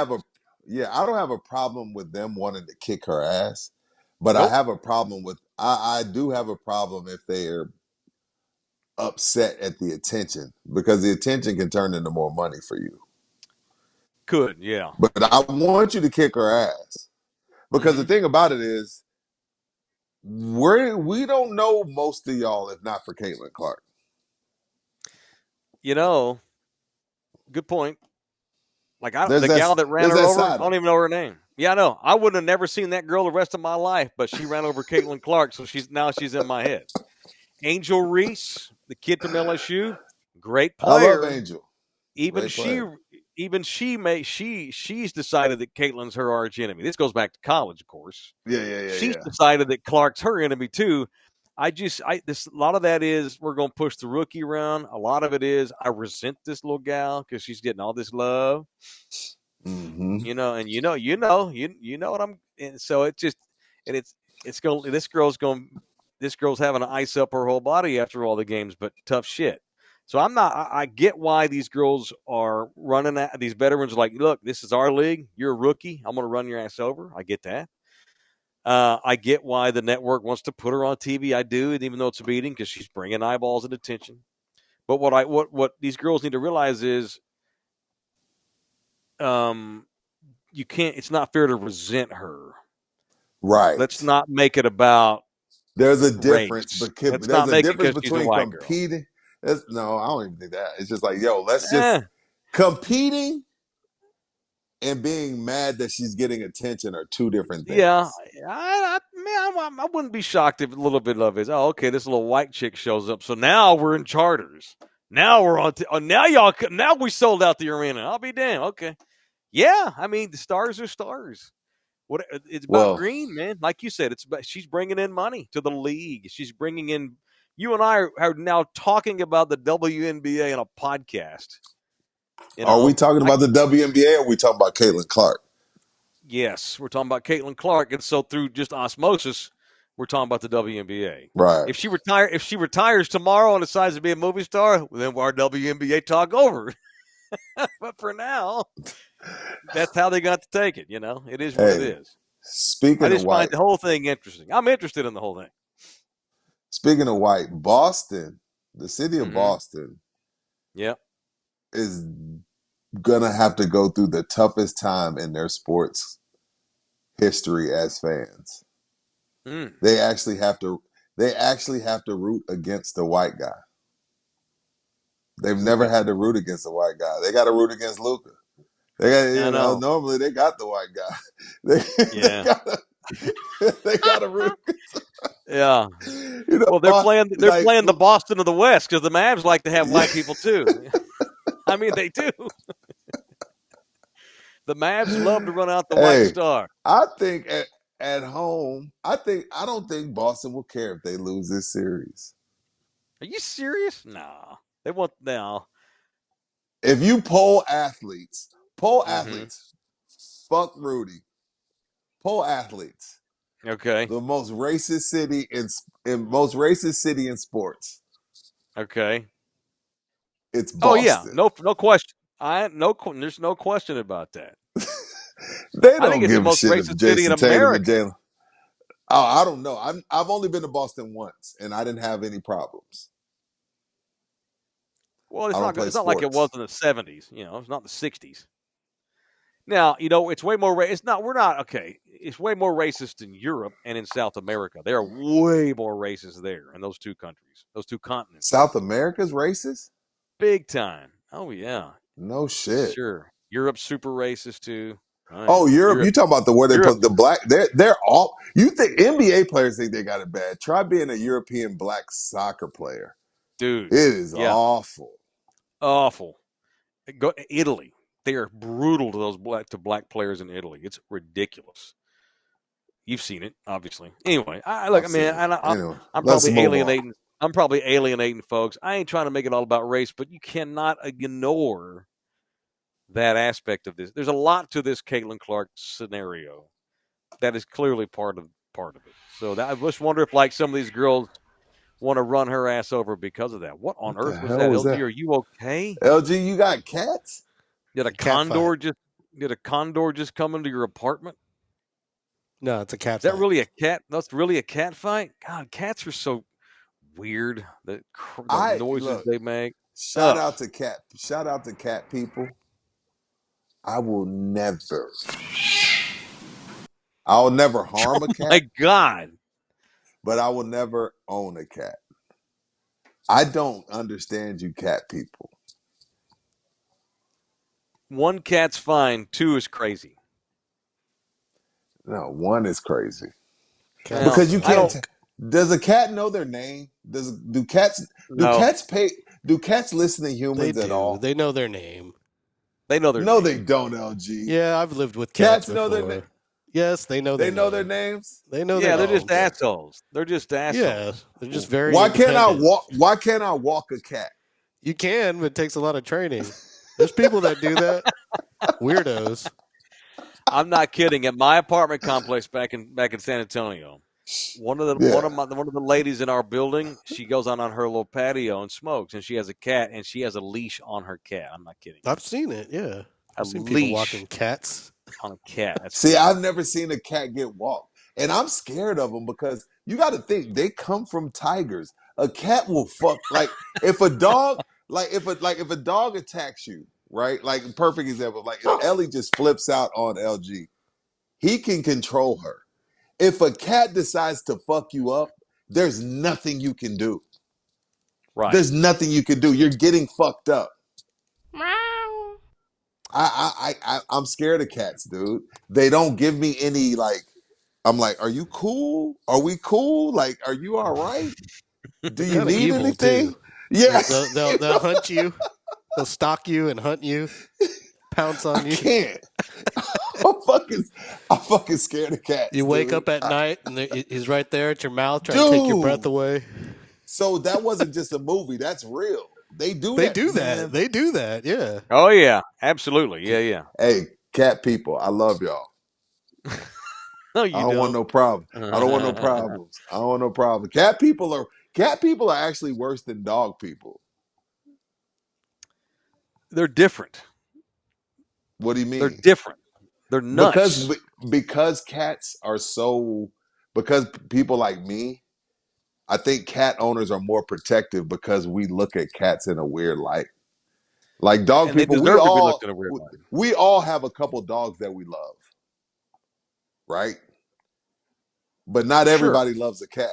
I don't have a problem with them wanting to kick her ass, but Nope. I do have a problem if they're upset at the attention because the attention can turn into more money for you. Could, yeah. But I want you to kick her ass. Because the thing about it is, we don't know most of y'all if not for Caitlin Clark. Good point. Like There's the gal that ran there's her that over, I side of don't it. even know her name. Yeah, I know. I wouldn't have never seen that girl the rest of my life, but she ran over Caitlin Clark, so she's in my head. Angel Reese, the kid from LSU, great I love player. Angel. Even Great she, player. she's decided that Caitlin's her arch enemy. This goes back to college, of course. She's Yeah. decided that Clark's her enemy too. A lot of that is we're going to push the rookie around. A lot of it is I resent this little gal because she's getting all this love. Mm-hmm. And you know what I'm. And so it's just, and it's going. This girl's having to ice up her whole body after all the games, but tough shit. So I'm not. I get why these girls are running at these veterans. Are like, look, this is our league. You're a rookie. I'm going to run your ass over. I get that. I get why the network wants to put her on TV. I do, and even though it's a beating, because she's bringing eyeballs and attention. But what these girls need to realize is, you can't. It's not fair to resent her. Right. Let's not make it about There's a difference, race. but Let's there's not a make it difference because she's a between white girl. competing. No, I don't even think that. It's just like, yo, let's just competing and being mad that she's getting attention are two different things. Yeah, I wouldn't be shocked if a little bit of it is, oh, okay, this little white chick shows up, so now we're in charters. Now we're on. Now we sold out the arena. I'll be damned. Okay, yeah. I mean, the stars are stars. What it's about Well, green, man. Like you said, she's bringing in money to the league. She's bringing in. You and I are now talking about the WNBA on a podcast. are we talking about the WNBA or are we talking about Caitlin Clark? Yes, we're talking about Caitlin Clark, and so through just osmosis, we're talking about the WNBA. Right. If she retires tomorrow and decides to be a movie star, then our WNBA talk over. But for now, that's how they got to take it. It is what it is. I Speaking of just find white, the whole thing interesting. I'm interested in the whole thing. speaking of white, Boston, the city of Boston, Yep. is gonna have to go through the toughest time in their sports history as fans. They actually have to root against the white guy. They've never had to root against the white guy. They got to root against Luka. They got normally they got the white guy. They got to root. Yeah. Well, they're playing the Boston of the West because the Mavs like to have white people too. I mean, they do. The Mavs love to run out the white star. I think at home, I don't think Boston will care if they lose this series. Are you serious? No. They won't now. If you poll athletes, fuck Rudy. Poll athletes. Okay. The most racist city in sports. Okay. It's Boston. Oh yeah, no question. There's no question about that. They I think don't it's the give a most shit if racist city in Jason Tatum and America. Jalen. Oh, I don't know. I've only been to Boston once, and I didn't have any problems. Well, it's not like it was in the 70s. It's not the 60s. Now, it's way more. It's not. We're not okay. It's way more racist in Europe and in South America. They are way more racist there in those two countries, those two continents. South America's racist? Big time. Oh yeah. No shit. Sure. Europe's super racist too. Oh, Europe. You talking about where they put the black? They're all. You think NBA players think they got it bad? Try being a European black soccer player, dude. It is awful. Awful. Go Italy. They are brutal to those black players in Italy. It's ridiculous. You've seen it, obviously. Anyway, I'm probably alienating. I'm probably alienating folks. I ain't trying to make it all about race, but you cannot ignore that aspect of this. There's a lot to this Caitlin Clark scenario that is clearly part of it. So I just wonder if like some of these girls want to run her ass over because of that. What on earth was that? LG, are you okay? LG, you got cats? Did a condor just come into your apartment? No, it's a cat Is that fight. really a cat? That's really a cat fight? God, cats are so weird. The noises they make. Shout out to cat people. I will never. I'll never harm a Oh my cat, God. but I will never own a cat. I don't understand you cat people. One cat's fine. Two is crazy. No, one is crazy. Cats Well, Because you I suck. don't can't. Does a cat know their name? Do cats know. do cats listen to They humans at do. all? They know their name. They know their No, name. they don't. LG Yeah, I've lived with cats cats know their name. before. Yes, they know They their know their name. names. They know their Yeah, they're just Oh, names. okay. assholes. They're just Yeah, assholes. they're just very Why can't I independent. walk? Why can't I walk a cat? You can, but it takes a lot of training. There's people that do that. Weirdos. I'm not kidding. At my apartment complex back in San Antonio, one of Yeah. the ladies in our building, she goes on her little patio and smokes, and she has a cat, and she has a leash on her cat. I'm not kidding. I've seen it. Yeah, A I've seen people leash walking cats. on a cat. That's See, crazy. I've never seen a cat get walked, and I'm scared of them because you got to think they come from tigers. A cat will fuck if a dog if a dog attacks you, right? Like perfect example, like if Ellie just flips out on LG, he can control her. If a cat decides to fuck you up, there's nothing you can do. Right. There's nothing you can do. You're getting fucked up. I'm scared of cats, dude. They don't give me any like. I'm like, are you cool? Are we cool? Like, are you all right? Do They're you kind of need evil anything? too. Yeah, They'll hunt you. They'll stalk you and hunt you, pounce I on you. can't. I'm fucking scared of cats, You wake dude. up at night and he's right there at your mouth trying to take your breath Dude. away. So that wasn't just a movie. That's real. They do They that, do that. man. They do that. Yeah. Oh yeah, absolutely. Yeah, yeah. Hey, cat people, I love y'all. No, I you don't want don't. no problem. I don't want no problems. I don't want no problem. Cat people are actually worse than dog people. They're different. What do you They're mean? different. They're nuts. Because cats are so because people like me, I think cat owners are more protective because we look at cats in a weird light. Like dog And they people, deserve to be looked at a weird light. we all have a couple dogs that we love, right? But not Sure. everybody loves a cat.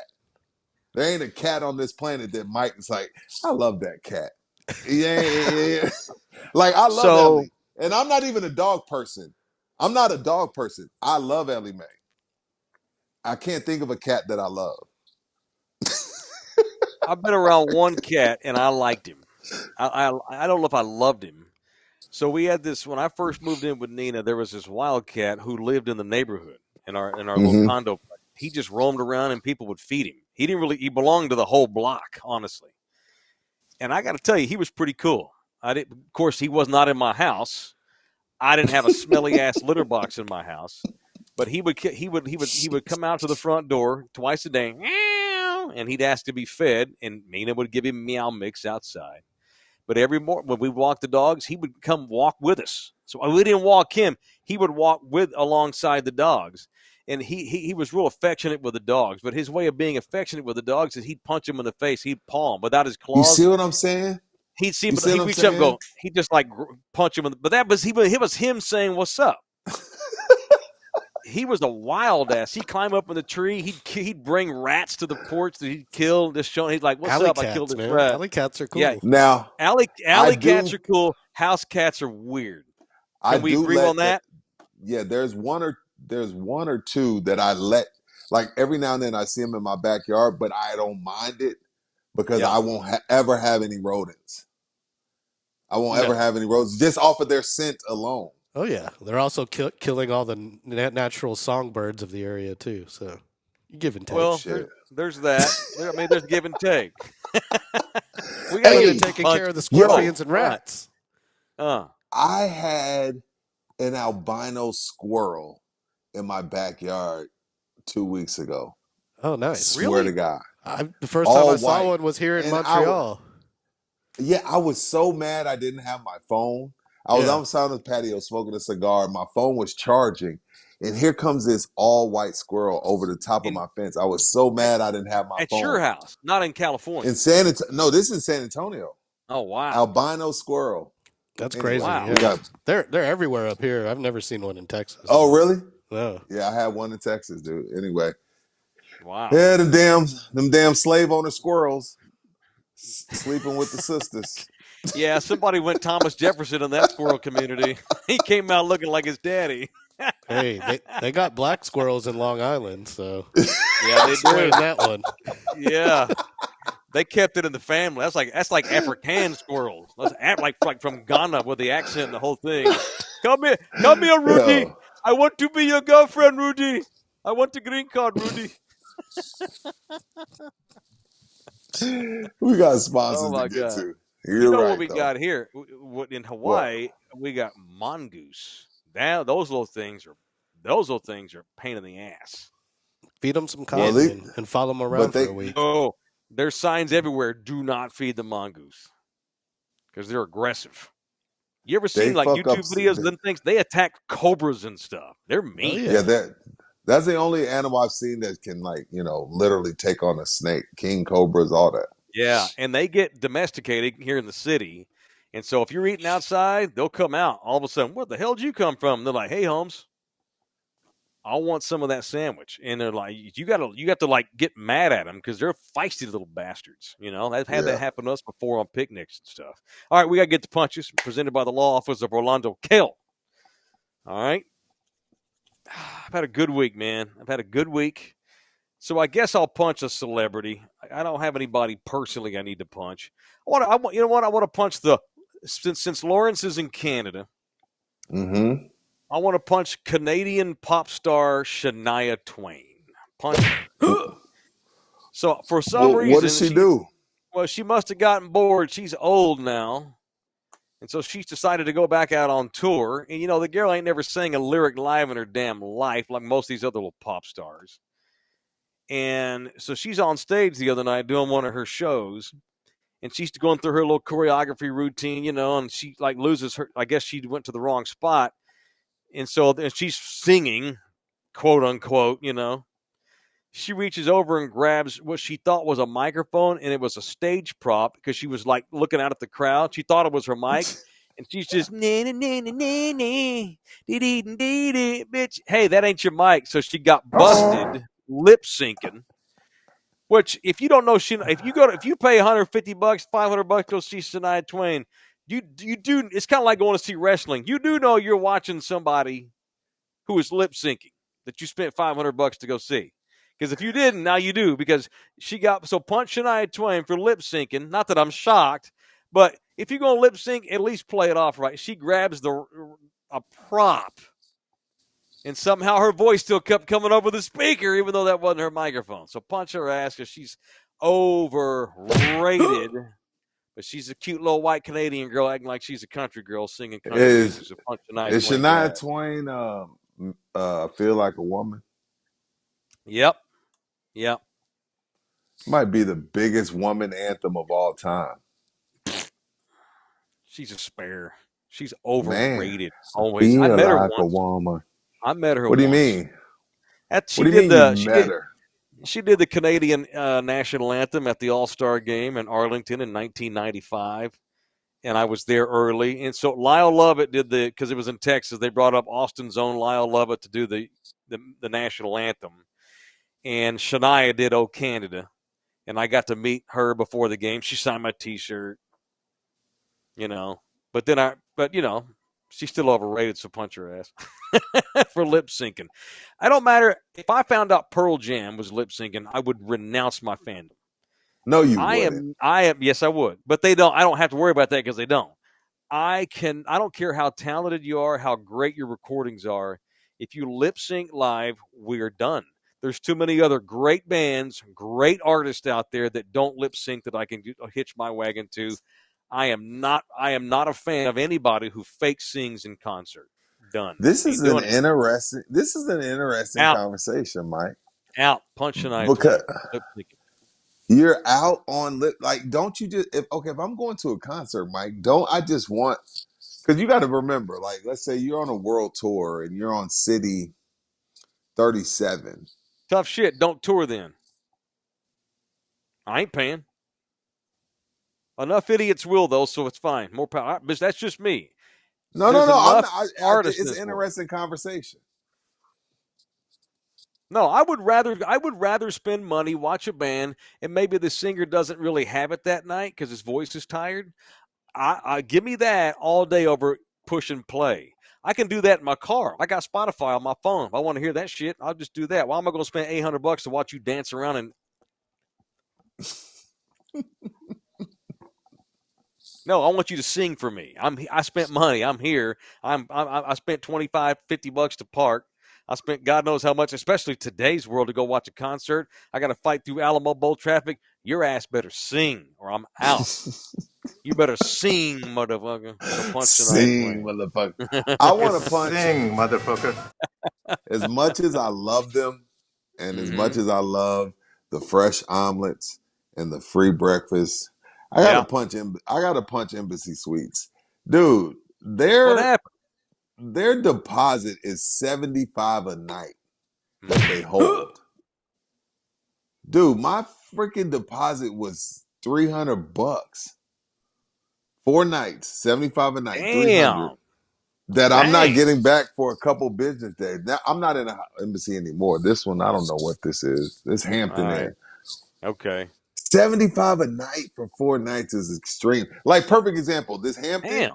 There ain't a cat on this planet that Mike is like, I love that cat. Yeah. Like I love So Ellie. And I'm not even a dog person. I'm not a dog person. I love Ellie Mae. I can't think of a cat that I love. I've been around one cat and I liked him. I don't know if I loved him. So we had this when I first moved in with Nina. There was this wildcat who lived in the neighborhood in our little Mm-hmm. condo. He just roamed around and people would feed him. He didn't really. He belonged to the whole block, honestly. And I got to tell you, he was pretty cool. I did. Of course, he was not in my house. I didn't have a smelly ass litter box in my house. But he would come out to the front door twice a day, meow, and he'd ask to be fed, and Nina would give him meow mix outside. But every morning when we walked the dogs, he would come walk with us. So we didn't walk him; he would walk alongside the dogs. And he was real affectionate with the dogs. But his way of being affectionate with the dogs is he'd punch them in the face, he'd paw them without his You see claws. what I'm saying? He'd see, You but see what he'd I'm reach up and saying? go. He'd just like punch him. But that was it was him saying, "What's up?" He was a wild ass. He'd climb up in the tree. He'd bring rats to the porch that he'd kill. Just showing. He's like, "What's Alley up? I killed cats, this man. rat." Alley cats are Yeah, cool. Now, alley I cats do are cool. House cats are weird. I Can we do agree on let that? yeah, there's one or two that I let like every now and then I see them in my backyard, but I don't mind it because Yeah. I won't ever have any rodents. I won't ever No. have any rodents just off of their scent alone. Oh yeah, they're also killing all the natural songbirds of the area too. So you give and take. Well, Shit. there's that. I mean, there's give and take. We got How to are you let Hey, people taking punch. care of the yo, scorpions and Right. rats? I had an albino squirrel in my backyard 2 weeks ago. Oh, nice. Swear to Really? God. The first time I All saw white. one was here in And Montreal. I was so mad I didn't have my phone. I was Yeah. outside on the patio smoking a cigar. My phone was charging. And here comes this all white squirrel over the top of In my fence. I was so mad I didn't have my at your phone. house, not in In California. No, this is San Antonio. Oh wow. Albino squirrel. That's Anyway, crazy. Wow. we Yeah. got. They're everywhere up here. I've never seen one in Texas. Oh, really? No. Yeah, I had one in Texas, dude. Anyway, Wow. yeah, them damn slave owner squirrels sleeping with the sisters. Yeah, somebody went Thomas Jefferson in that squirrel community. He came out looking like his daddy. Hey, they got black squirrels in Long Island, so Yeah, they do. explain that one. Yeah. They kept it in the family. That's like African squirrels. That's like from Ghana with the accent and the whole thing. Come here, Rudy. Yo, I want to be your girlfriend, Rudy. I want the green card, Rudy. we got Oh sponsors to my get God. to. You You're know what right, we though. got here? In What? Hawaii, we got mongoose. Now those little things are a pain in the ass. Feed them some Well, cotton and follow them around but for they a week. No, there's signs everywhere. Do not feed the mongoose because they're aggressive. You ever they seen like fuck up. YouTube videos of them things? They attack cobras and stuff. They're Oh mean. Yeah, yeah. that's the only animal I've seen that can literally take on a snake, king cobras, all that. Yeah, and they get domesticated here in the city. And so if you're eating outside, they'll come out. All of a sudden, where the hell did you come from? And they're like, "Hey, Holmes, I want some of that sandwich." And they're like, you got to like get mad at them because they're feisty little bastards. You know, I've had that Yeah. happen to us before on picnics and stuff. All right, we got to get the punches presented by the law office of Orlando Kell. All right. I've had a good week, man. I've had a good week. So I guess I'll punch a celebrity. I don't have anybody personally I need to punch. You know what? I want to punch since Lawrence is in Canada. Mm-hmm. I want to punch Canadian pop star Shania Twain. Punch her. So for some Well, what does reason, she do? she must have gotten bored. She's old now. And so she's decided to go back out on tour. And, the girl ain't never sang a lyric live in her damn life like most of these other little pop stars. And so she's on stage the other night doing one of her shows. And she's going through her little choreography routine, and she like loses her. I guess she went to the wrong spot. And so she's singing, quote unquote, She reaches over and grabs what she thought was a microphone, and it was a stage prop because she was like looking out at the crowd. She thought it was her mic, and she's just bitch. Hey, that ain't your mic. So she got busted lip syncing. Which, if you don't know, if you pay $150, $500 to go see Shania Twain, you do. It's kind of like going to see wrestling. You do know you're watching somebody who is lip syncing that you spent $500 to go see. Because if you didn't, now you do. Because punch Shania Twain for lip syncing. Not that I'm shocked, but if you're going to lip sync, at least play it off right. She grabs a prop, and somehow her voice still kept coming over the speaker, even though that wasn't her microphone. So punch her ass because she's overrated. But she's a cute little white Canadian girl acting like she's a country girl singing country music. So punch Shania Is Twain for Shania that. Twain feel like a woman? Yep. Might be the biggest woman anthem of all time. She's a spare. She's Man, overrated. Always. I feel met her like a once. woman. I met her What do you once. mean? She What do you did mean you the she met did her? she did the Canadian national anthem at the All-Star game in Arlington in 1995, and I was there early. And so Lyle Lovett did because it was in Texas. They brought up Austin's own Lyle Lovett to do the national anthem, and Shania did "Oh Canada," and I got to meet her before the game. She signed my T-shirt, but she's still overrated, so punch her ass for lip syncing. I don't matter if I found out Pearl Jam was lip syncing, I would renounce my fandom. No, you wouldn't. Yes, I would, but they don't. I don't have to worry about that because they don't. I don't care how talented you are, how great your recordings are. If you lip sync live, we're done. There's too many other great bands, great artists out there that don't lip sync that I can hitch my wagon to. I am not a fan of anybody who fake sings in concert. Done. This is Ain't an doing it. interesting Out. conversation, Mike. Out. Punch Shania Because Twain. Lip syncing. you're out on don't you just if I'm going to a concert, Mike, don't I just want because you got to remember, like, let's say you're on a world tour and you're on City 37. Tough shit. Don't tour then. I ain't paying. Enough idiots will, though, so it's fine. More power. But that's just me. No. There's I'm enough not. artists in It's this an world. interesting conversation. No, I would rather spend money, watch a band, and maybe the singer doesn't really have it that night because his voice is tired. I give me that all day over push and play. I can do that in my car. I got Spotify on my phone. If I want to hear that shit, I'll just do that. Why am I going to spend $800 to watch you dance around and? No, I want you to sing for me. I spent money. I'm here. I spent $25-$50 to park. I spent God knows how much, especially today's world, to go watch a concert. I got to fight through Alamo Bowl traffic. Your ass better sing or I'm out. You better sing, motherfucker. I'm gonna punch tonight. Sing, motherfucker. I want to punch. Sing, motherfucker. As much as I love them, and as much as I love the fresh omelets and the free breakfast, I gotta punch Embassy Suites, dude. What happened? Their deposit is $75 a night that they hold. Dude, my freaking deposit was $300. 4 nights, $75 a night, $300. Damn. That I'm not Dang. getting back for a couple business days. Now I'm not in an embassy anymore. This one, I don't know what this is. This Hampton All right. Inn. Okay. 75 a night for 4 nights is extreme. Like, perfect example. This Hampton,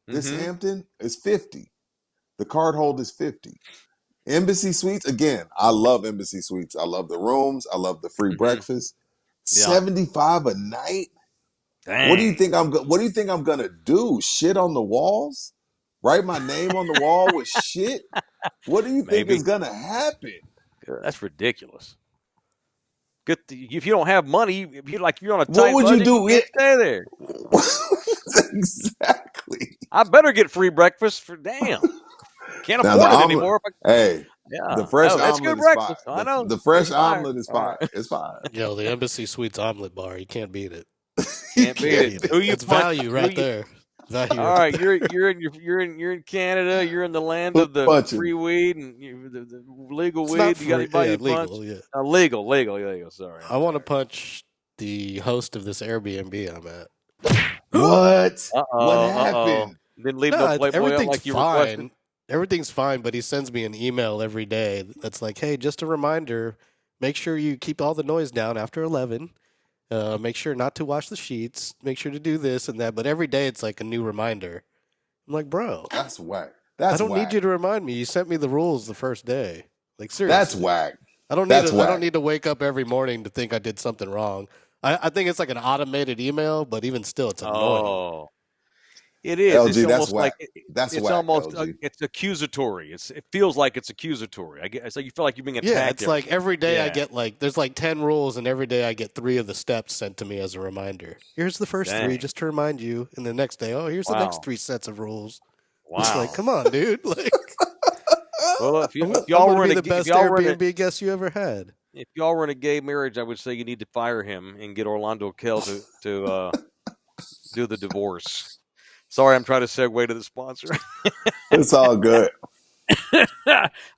Damn. Hampton is 50. The card hold is 50. Embassy Suites, again, I love Embassy Suites. I love the rooms. I love the free breakfast. Yeah. 75 a night. Dang. What do you think I'm gonna do? Shit on the walls? Write my name on the wall with shit? What do you think is gonna happen? That's ridiculous. If you don't have money, if you're on a What tight would you budget, do? you can't stay there. Exactly. I better get free breakfast for damn. Can't Now afford it anymore. hey, Yeah. the fresh That's omelet good is fire. breakfast. I know. The fresh It's fire. omelet is All fire. right. It's fire. Yo, the Embassy Suites omelet bar. You can't beat it. Can't beat it. Who you It's punch? value right there. Value All right, you're in Canada. You're in the land of the punching? free weed and the legal It's weed. not You got free. anybody Yeah, you punch? legal. Yeah. Legal. Sorry. I want to punch the host of this Airbnb I'm at. What? What Uh-oh. happened? Didn't leave No, no Playboy out everything's like you fine. requested. Everything's fine, but he sends me an email every day that's like, hey, just a reminder, make sure you keep all the noise down after 11. Make sure not to wash the sheets. Make sure to do this and that. But every day it's like a new reminder. I'm like, bro, That's whack. I don't need you to remind me. You sent me the rules the first day. Like, seriously. That's whack. I don't need to wake up every morning to think I did something wrong. I think it's like an automated email, but even still, it's annoying. Oh, it is. LG, it's that's almost whack. like That's it's whack, almost LG. it's accusatory. It feels like it's accusatory. It's like you feel like you're being attacked. Yeah, it's like every day I Yeah. get there's like 10 rules, and every day I get 3 of the steps sent to me as a reminder. Here's the first 3 just to remind you, and the next day, here's the next 3 sets of rules. Wow. It's like, come on, dude. Like, well, if I'm y'all gonna were be in the a, best if y'all were in a, Airbnb guest you ever had. if y'all were in a gay marriage, I would say you need to fire him and get Orlando Kell to do the divorce. Sorry, I'm trying to segue to the sponsor. It's all good.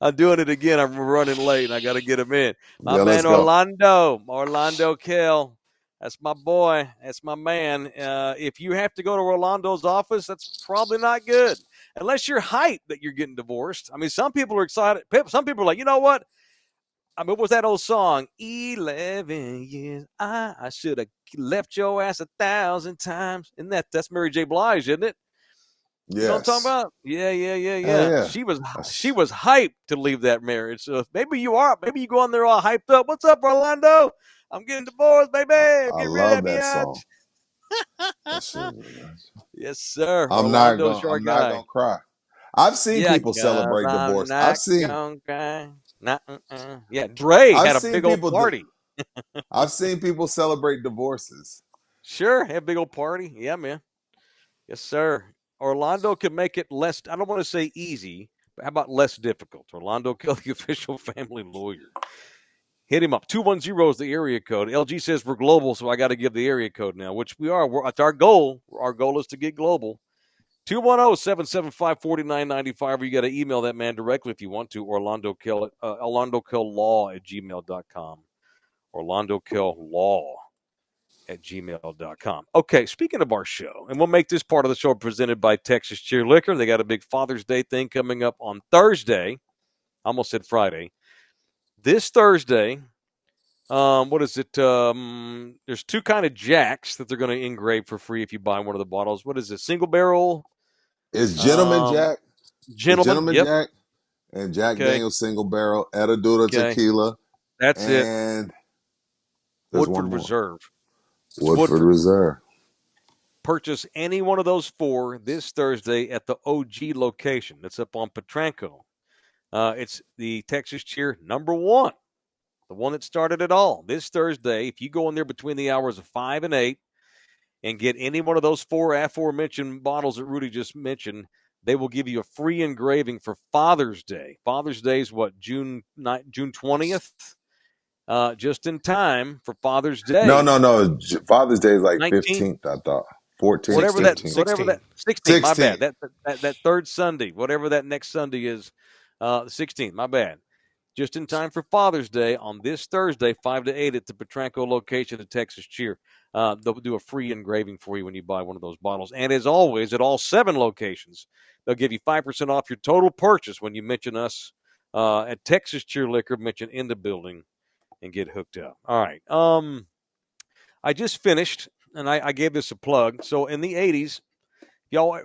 I'm doing it again. I'm running late, and I got to get him in. My let's man go. Orlando Kell. That's my boy. That's my man. If you have to go to Orlando's office, that's probably not good. Unless you're hyped that you're getting divorced. I mean, some people are excited. Some people are like, you know what? I mean, what was that old song? 11 years. I should have left your ass 1,000 times. Isn't that's Mary J. Blige, isn't it? Yes. You know what I'm talking about? Yeah. Yeah. She was hyped to leave that marriage. So maybe you go on there all hyped up. What's up, Orlando? I'm getting divorced, baby. I Get love rid that of me song. Yes, sir. I'm not Orlando's our guy. gonna cry. I've seen people 'Cause celebrate I'm divorce. not gonna cry. Yeah, Dre had a big old party. I've seen people celebrate divorces. Sure, had a big old party. Yeah, man. Yes, sir. Orlando could make it less, I don't want to say easy, but how about less difficult? Orlando Kell, the official family lawyer. Hit him up. 210 is the area code. LG says we're global, so I got to give the area code now, which we are. It's our goal. Our goal is to get global. 210-775-4995. You got to email that man directly if you want to. Orlando Kell Law at gmail.com. Orlando Kell Law gmail.com. Okay, speaking of our show, and we'll make this part of the show presented by Texas Cheer Liquor. They got a big Father's Day thing coming up on Thursday. I almost said Friday. This Thursday, what is it? There's two kind of jacks that they're going to engrave for free if you buy one of the bottles. What is it? Single barrel? It's Gentleman Jack. It's Gentleman. Gentleman Yep. Jack and Jack Okay. Daniel's Single Barrel, Etaduda Okay. Tequila. That's it. And there's Woodford one more. Reserve. Woodford Reserve. Purchase any one of those four this Thursday at the OG location. That's up on Petranco. It's the Texas Cheer #1, the one that started it all. This Thursday, if you go in there between the hours of 5 and 8 and get any one of those four aforementioned bottles that Rudy just mentioned, they will give you a free engraving for Father's Day. Father's Day is what, June 20th? Just in time for Father's Day. No. Father's Day is like 19th? 15th, I thought. 14th, Whatever 15th. that 16th, my bad. That third Sunday, whatever that next Sunday is, the 16th, my bad. Just in time for Father's Day on this Thursday, 5 to 8 at the Petranco location of Texas Cheer. They'll do a free engraving for you when you buy one of those bottles. And as always, at all 7 locations, they'll give you 5% off your total purchase when you mention us at Texas Cheer Liquor, mention in the building, and get hooked up. All right. I just finished, and I gave this a plug. So in the 80s,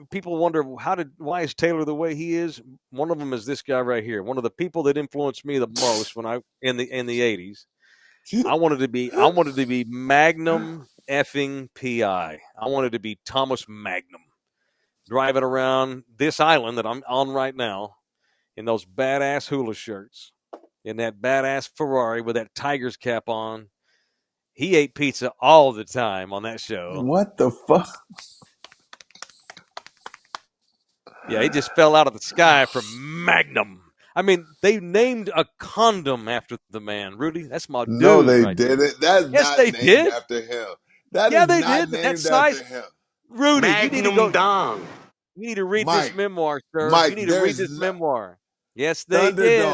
people wonder why is Taylor the way he is? One of them is this guy right here. One of the people that influenced me the most when I in the 80s. I wanted to be Magnum effing PI. I wanted to be Thomas Magnum, driving around this island that I'm on right now in those badass hula shirts, in that badass Ferrari with that Tiger's cap on. He ate pizza all the time on that show. What the fuck? Yeah, he just fell out of the sky from Magnum. I mean, they named a condom after the man. Rudy, that's my dude. No, they right didn't. That's Yes, not they named did. after him. That Yeah, is they not did. That named size. after him. Rudy, Magnum you need to go. Dong. You need to read this Mike, memoir, sir. Mike, You need to read this memoir. Yes, they did.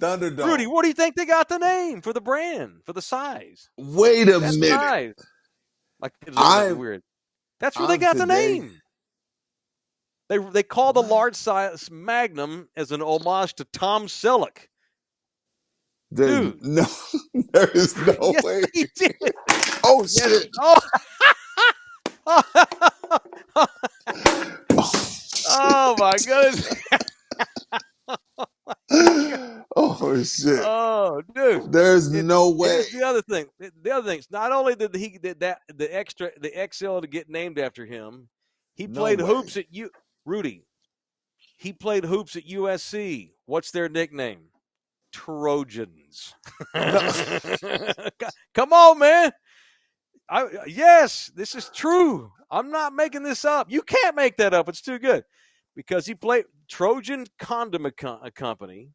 Thunderdome. Rudy, what do you think they got the name for the brand, for the size? Wait a That minute. size. My kid's looking at me weird. That's where they got the name. They call the large size Magnum as an homage to Tom Selleck. Dude. No, there is no Yes, way. They did. Oh, shit. Oh, my goodness. Oh, shit. Oh, dude. There's no way. Here's the other thing. The other thing is not only did the XL to get named after him, he played hoops at Rudy. He played hoops at USC. What's their nickname? Trojans. Come on, man. Yes, this is true. I'm not making this up. You can't make that up. It's too good. Because he played Trojan Condom Company,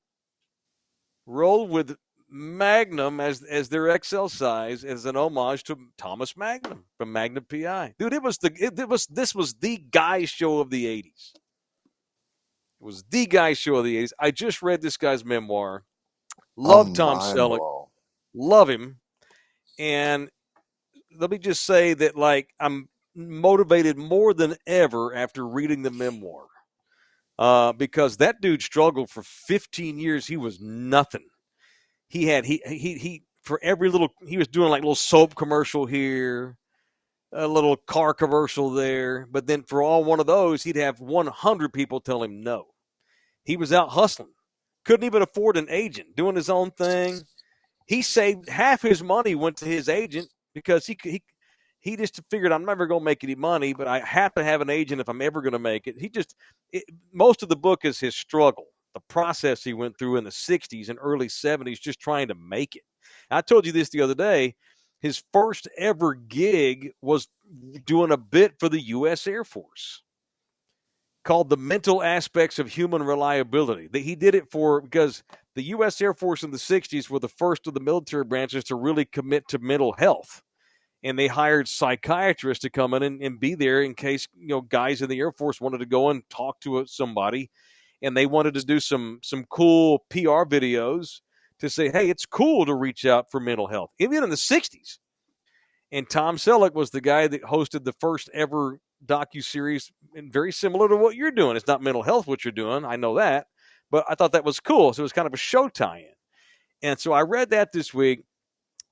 rolled with Magnum as their XL size as an homage to Thomas Magnum from Magnum PI. Dude, this was the guy show of the 80s. It was the guy show of the 80s. I just read this guy's memoir. Love Tom Selleck. Love him. And let me just say that, like, I'm motivated more than ever after reading the memoir. Because that dude struggled for 15 years. He was nothing. He for every little, he was doing like a little soap commercial here, a little car commercial there. But then for all one of those, he'd have 100 people tell him no. He was out hustling. Couldn't even afford an agent, doing his own thing. He saved half his money, went to his agent because he just figured, I'm never going to make any money, but I have to have an agent if I'm ever going to make it. Most of the book is his struggle, the process he went through in the 60s and early 70s just trying to make it. I told you this the other day. His first ever gig was doing a bit for the U.S. Air Force called The Mental Aspects of Human Reliability. He did it because the U.S. Air Force in the 60s were the first of the military branches to really commit to mental health. And they hired psychiatrists to come in and be there in case, guys in the Air Force wanted to go and talk to somebody. And they wanted to do some cool PR videos to say, hey, it's cool to reach out for mental health, even in the 60s. And Tom Selleck was the guy that hosted the first ever docuseries, and very similar to what you're doing. It's not mental health what you're doing. I know that. But I thought that was cool. So it was kind of a show tie-in. And so I read that this week.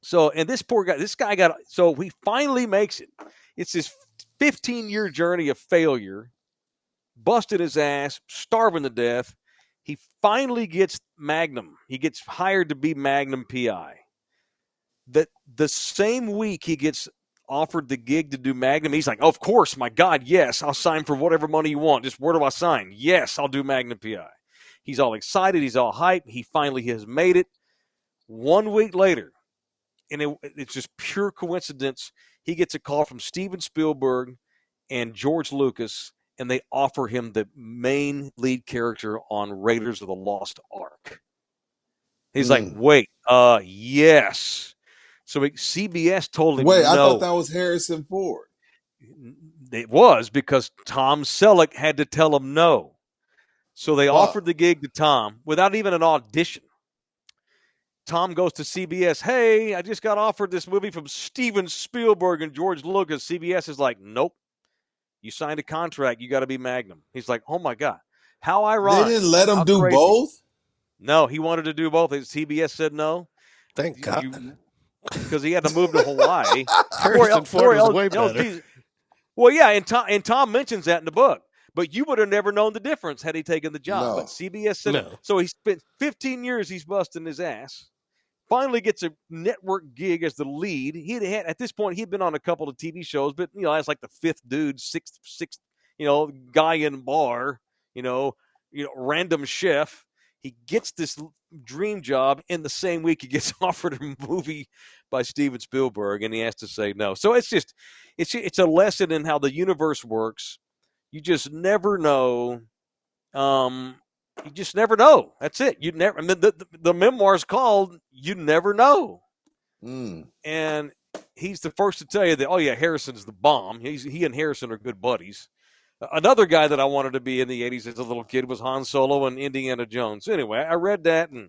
So, and this poor guy, so he finally makes it. It's his 15-year journey of failure, busted his ass, starving to death. He finally gets Magnum. He gets hired to be Magnum PI. The same week he gets offered the gig to do Magnum, he's like, of course, my God, yes, I'll sign for whatever money you want. Just where do I sign? Yes, I'll do Magnum PI. He's all excited. He's all hyped. He finally has made it. 1 week later, and it's just pure coincidence, he gets a call from Steven Spielberg and George Lucas, and they offer him the main lead character on Raiders of the Lost Ark. He's like, wait, yes. So CBS told him Wait, no. I thought that was Harrison Ford. It was, because Tom Selleck had to tell him no. So they offered the gig to Tom without even an audition. Tom goes to CBS. Hey, I just got offered this movie from Steven Spielberg and George Lucas. CBS is like, nope. You signed a contract. You got to be Magnum. He's like, oh, my God. How ironic. They didn't let him do crazy. both? No, he wanted to do both. CBS said no. Thank God. Because he had to move to Hawaii. Harrison Ford was way better. Well, yeah, and Tom mentions that in the book. But you would have never known the difference had he taken the job. No. But CBS said No. so. He spent 15 years he's busting his ass. Finally gets a network gig as the lead. He had at this point he'd been on a couple of TV shows, but as like the fifth dude, sixth, guy in bar, random chef. He gets this dream job in the same week he gets offered a movie by Steven Spielberg, and he has to say no. So it's a lesson in how the universe works. You just never know. You just never know. That's it. You never. I mean, the memoir's called "You Never Know," and he's the first to tell you that. Oh yeah, Harrison's the bomb. He and Harrison are good buddies. Another guy that I wanted to be in the '80s as a little kid was Han Solo and Indiana Jones. Anyway, I read that, and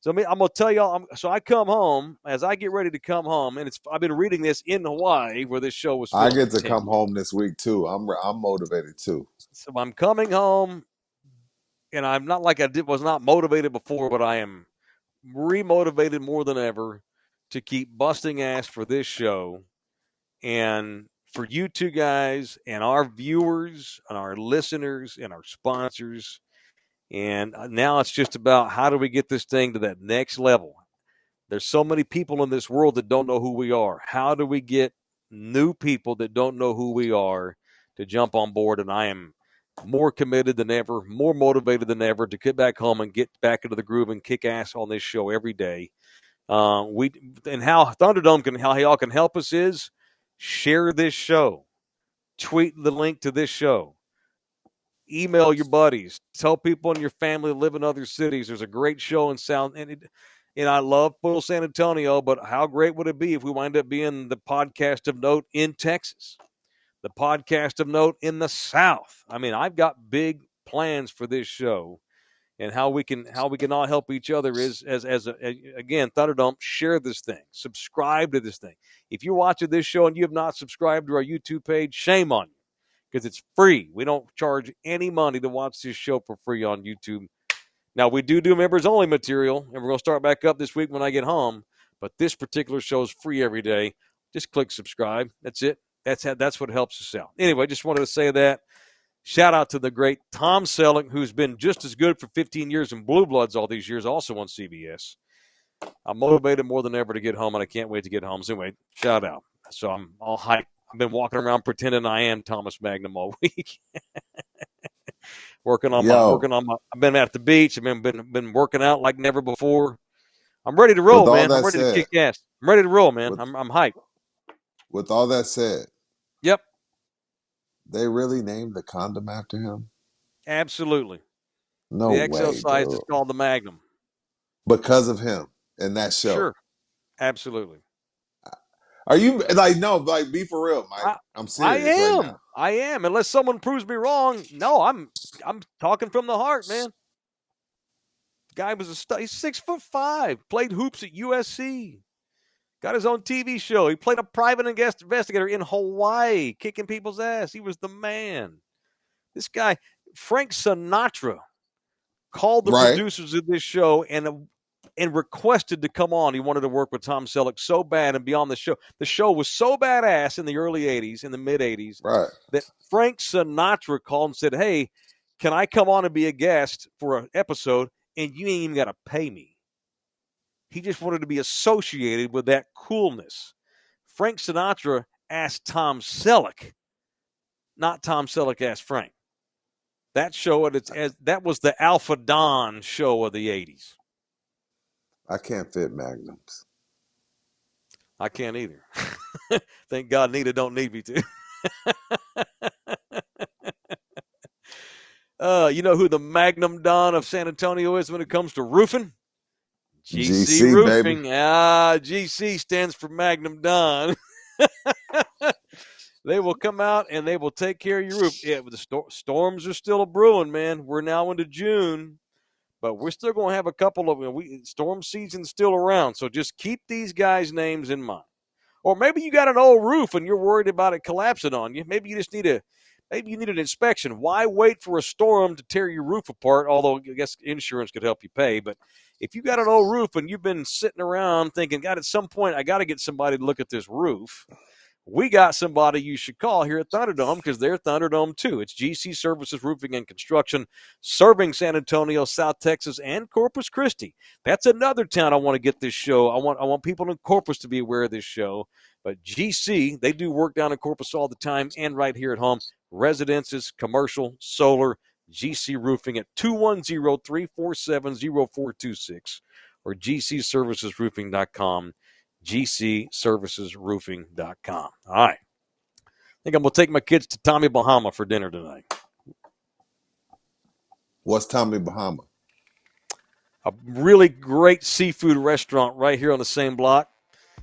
so I'm gonna tell y'all. So I come home as I get ready to come home, and I've been reading this in Hawaii where this show was filmed. I get to come home this week too. I'm motivated too. So I'm coming home. And I'm not like was not motivated before, but I am remotivated more than ever to keep busting ass for this show and for you two guys and our viewers and our listeners and our sponsors. And now it's just about how do we get this thing to that next level? There's so many people in this world that don't know who we are. How do we get new people that don't know who we are to jump on board? And I am more committed than ever, more motivated than ever to get back home and get back into the groove and kick ass on this show every day. How Thunderdome how y'all can help us is share this show, tweet the link to this show, email your buddies, tell people in your family that live in other cities. There's a great show in and I love Full San Antonio, but how great would it be if we wind up being the podcast of note in Texas? The podcast of note in the South. I mean, I've got big plans for this show, and how we can all help each other is again, Thunderdome, share this thing, subscribe to this thing. If you're watching this show and you have not subscribed to our YouTube page, shame on you, because it's free. We don't charge any money to watch this show for free on YouTube. Now we do members only material, and we're going to start back up this week when I get home. But this particular show is free every day. Just click subscribe. That's it. That's what helps us out. Anyway, just wanted to say that. Shout out to the great Tom Selleck, who's been just as good for 15 years in Blue Bloods all these years, also on CBS. I'm motivated more than ever to get home, and I can't wait to get home. So anyway, shout out. So I'm all hyped. I've been walking around pretending I am Thomas Magnum all week. working on my. I've been at the beach. I've been working out like never before. I'm ready to roll, man. I'm ready to kick ass. I'm ready to roll, man. I'm hyped. With all that said, yep, they really named the condom after him? Absolutely. No way, the XL size is called the Magnum. Because of him and that show? Sure. Absolutely. Are you be for real, Mike? I'm serious right now. I am. Unless someone proves me wrong. No, I'm talking from the heart, man. The guy was he's 6'5", played hoops at USC. Got his own TV show. He played a private investigator in Hawaii, kicking people's ass. He was the man. This guy, Frank Sinatra, called the Right. producers of this show and requested to come on. He wanted to work with Tom Selleck so bad and be on the show. The show was so badass in the early 80s, in the mid-80s, Right. that Frank Sinatra called and said, hey, can I come on and be a guest for an episode, and you ain't even got to pay me. He just wanted to be associated with that coolness. Frank Sinatra asked Tom Selleck, not Tom Selleck asked Frank. That show, that was the Alpha Don show of the 80s. I can't fit magnums. I can't either. Thank God Nita don't need me to. You know who the Magnum Don of San Antonio is when it comes to roofing? GC Roofing. Baby. GC stands for Magnum Don. They will come out and they will take care of your roof. Yeah, the storms are still a brewing, man. We're now into June, but we're still going to have a couple of storm season's still around. So just keep these guys' names in mind. Or maybe you got an old roof and you're worried about it collapsing on you. Maybe you just need an inspection. Why wait for a storm to tear your roof apart? Although I guess insurance could help you pay. But if you got an old roof and you've been sitting around thinking, God, at some point I got to get somebody to look at this roof, we got somebody you should call here at Thunderdome because they're Thunderdome too. It's GC Services Roofing and Construction, serving San Antonio, South Texas, and Corpus Christi. That's another town I want to get this show. I want people in Corpus to be aware of this show. But GC, they do work down in Corpus all the time and right here at home. Residences, commercial, solar, GC Roofing at 210-347-0426 or gcservicesroofing.com. GCServicesRoofing.com. All right. I think I'm going to take my kids to Tommy Bahama for dinner tonight. What's Tommy Bahama? A really great seafood restaurant right here on the same block.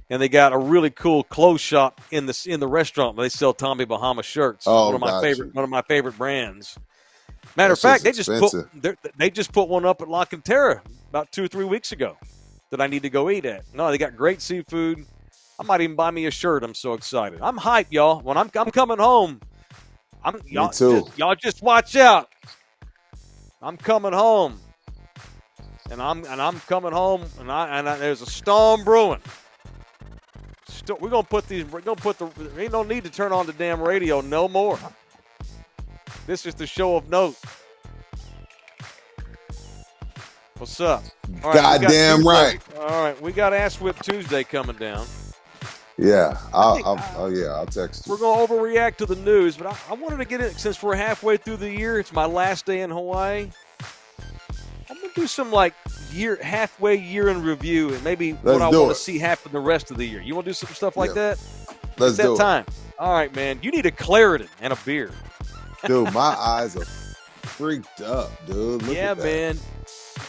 And they got a really cool clothes shop in the restaurant where they sell Tommy Bahama shirts. Oh, one of my favorite brands. Matter of That's fact, just they just put one up at La Cantera about 2 or 3 weeks ago that I need to go eat at. No, they got great seafood. I might even buy me a shirt. I'm so excited. I'm hyped, y'all. When I'm coming home, Me too. Y'all just watch out. I'm coming home, and I'm coming home, and there's a storm brewing. We're gonna put ain't no need to turn on the damn radio no more. This is the show of note. What's up? All right, goddamn right. All right, we got Ass Whip Tuesday coming down. Yeah, I'll text you. We're going to overreact to the news, but I wanted to get it since we're halfway through the year. It's my last day in Hawaii. I'm going to do some halfway year in review and maybe what I want to see happen the rest of the year. You want to do some stuff like that? Let's do it. Time. All right, man. You need a Claritin and a beer. Dude, my eyes are freaked up, dude. Look at that. Man.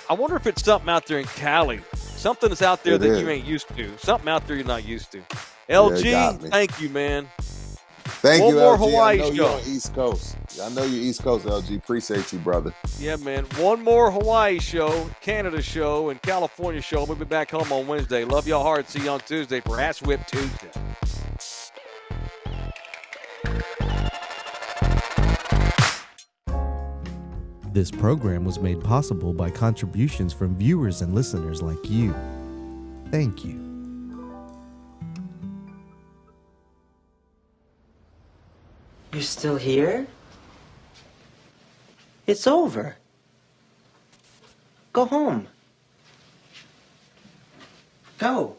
I wonder if it's something out there in Cali. Something that's out there that you ain't used to. Something out there you're not used to. LG, thank you, man. Thank you, more LG. Hawaii I know show. you're on East Coast. I know you're East Coast, LG. Appreciate you, brother. Yeah, man. One more Hawaii show, Canada show, and California show. We'll be back home on Wednesday. Love y'all hard. See you on Tuesday for Ass Whip Tuesday. This program was made possible by contributions from viewers and listeners like you. Thank you. You're still here? It's over. Go home. Go.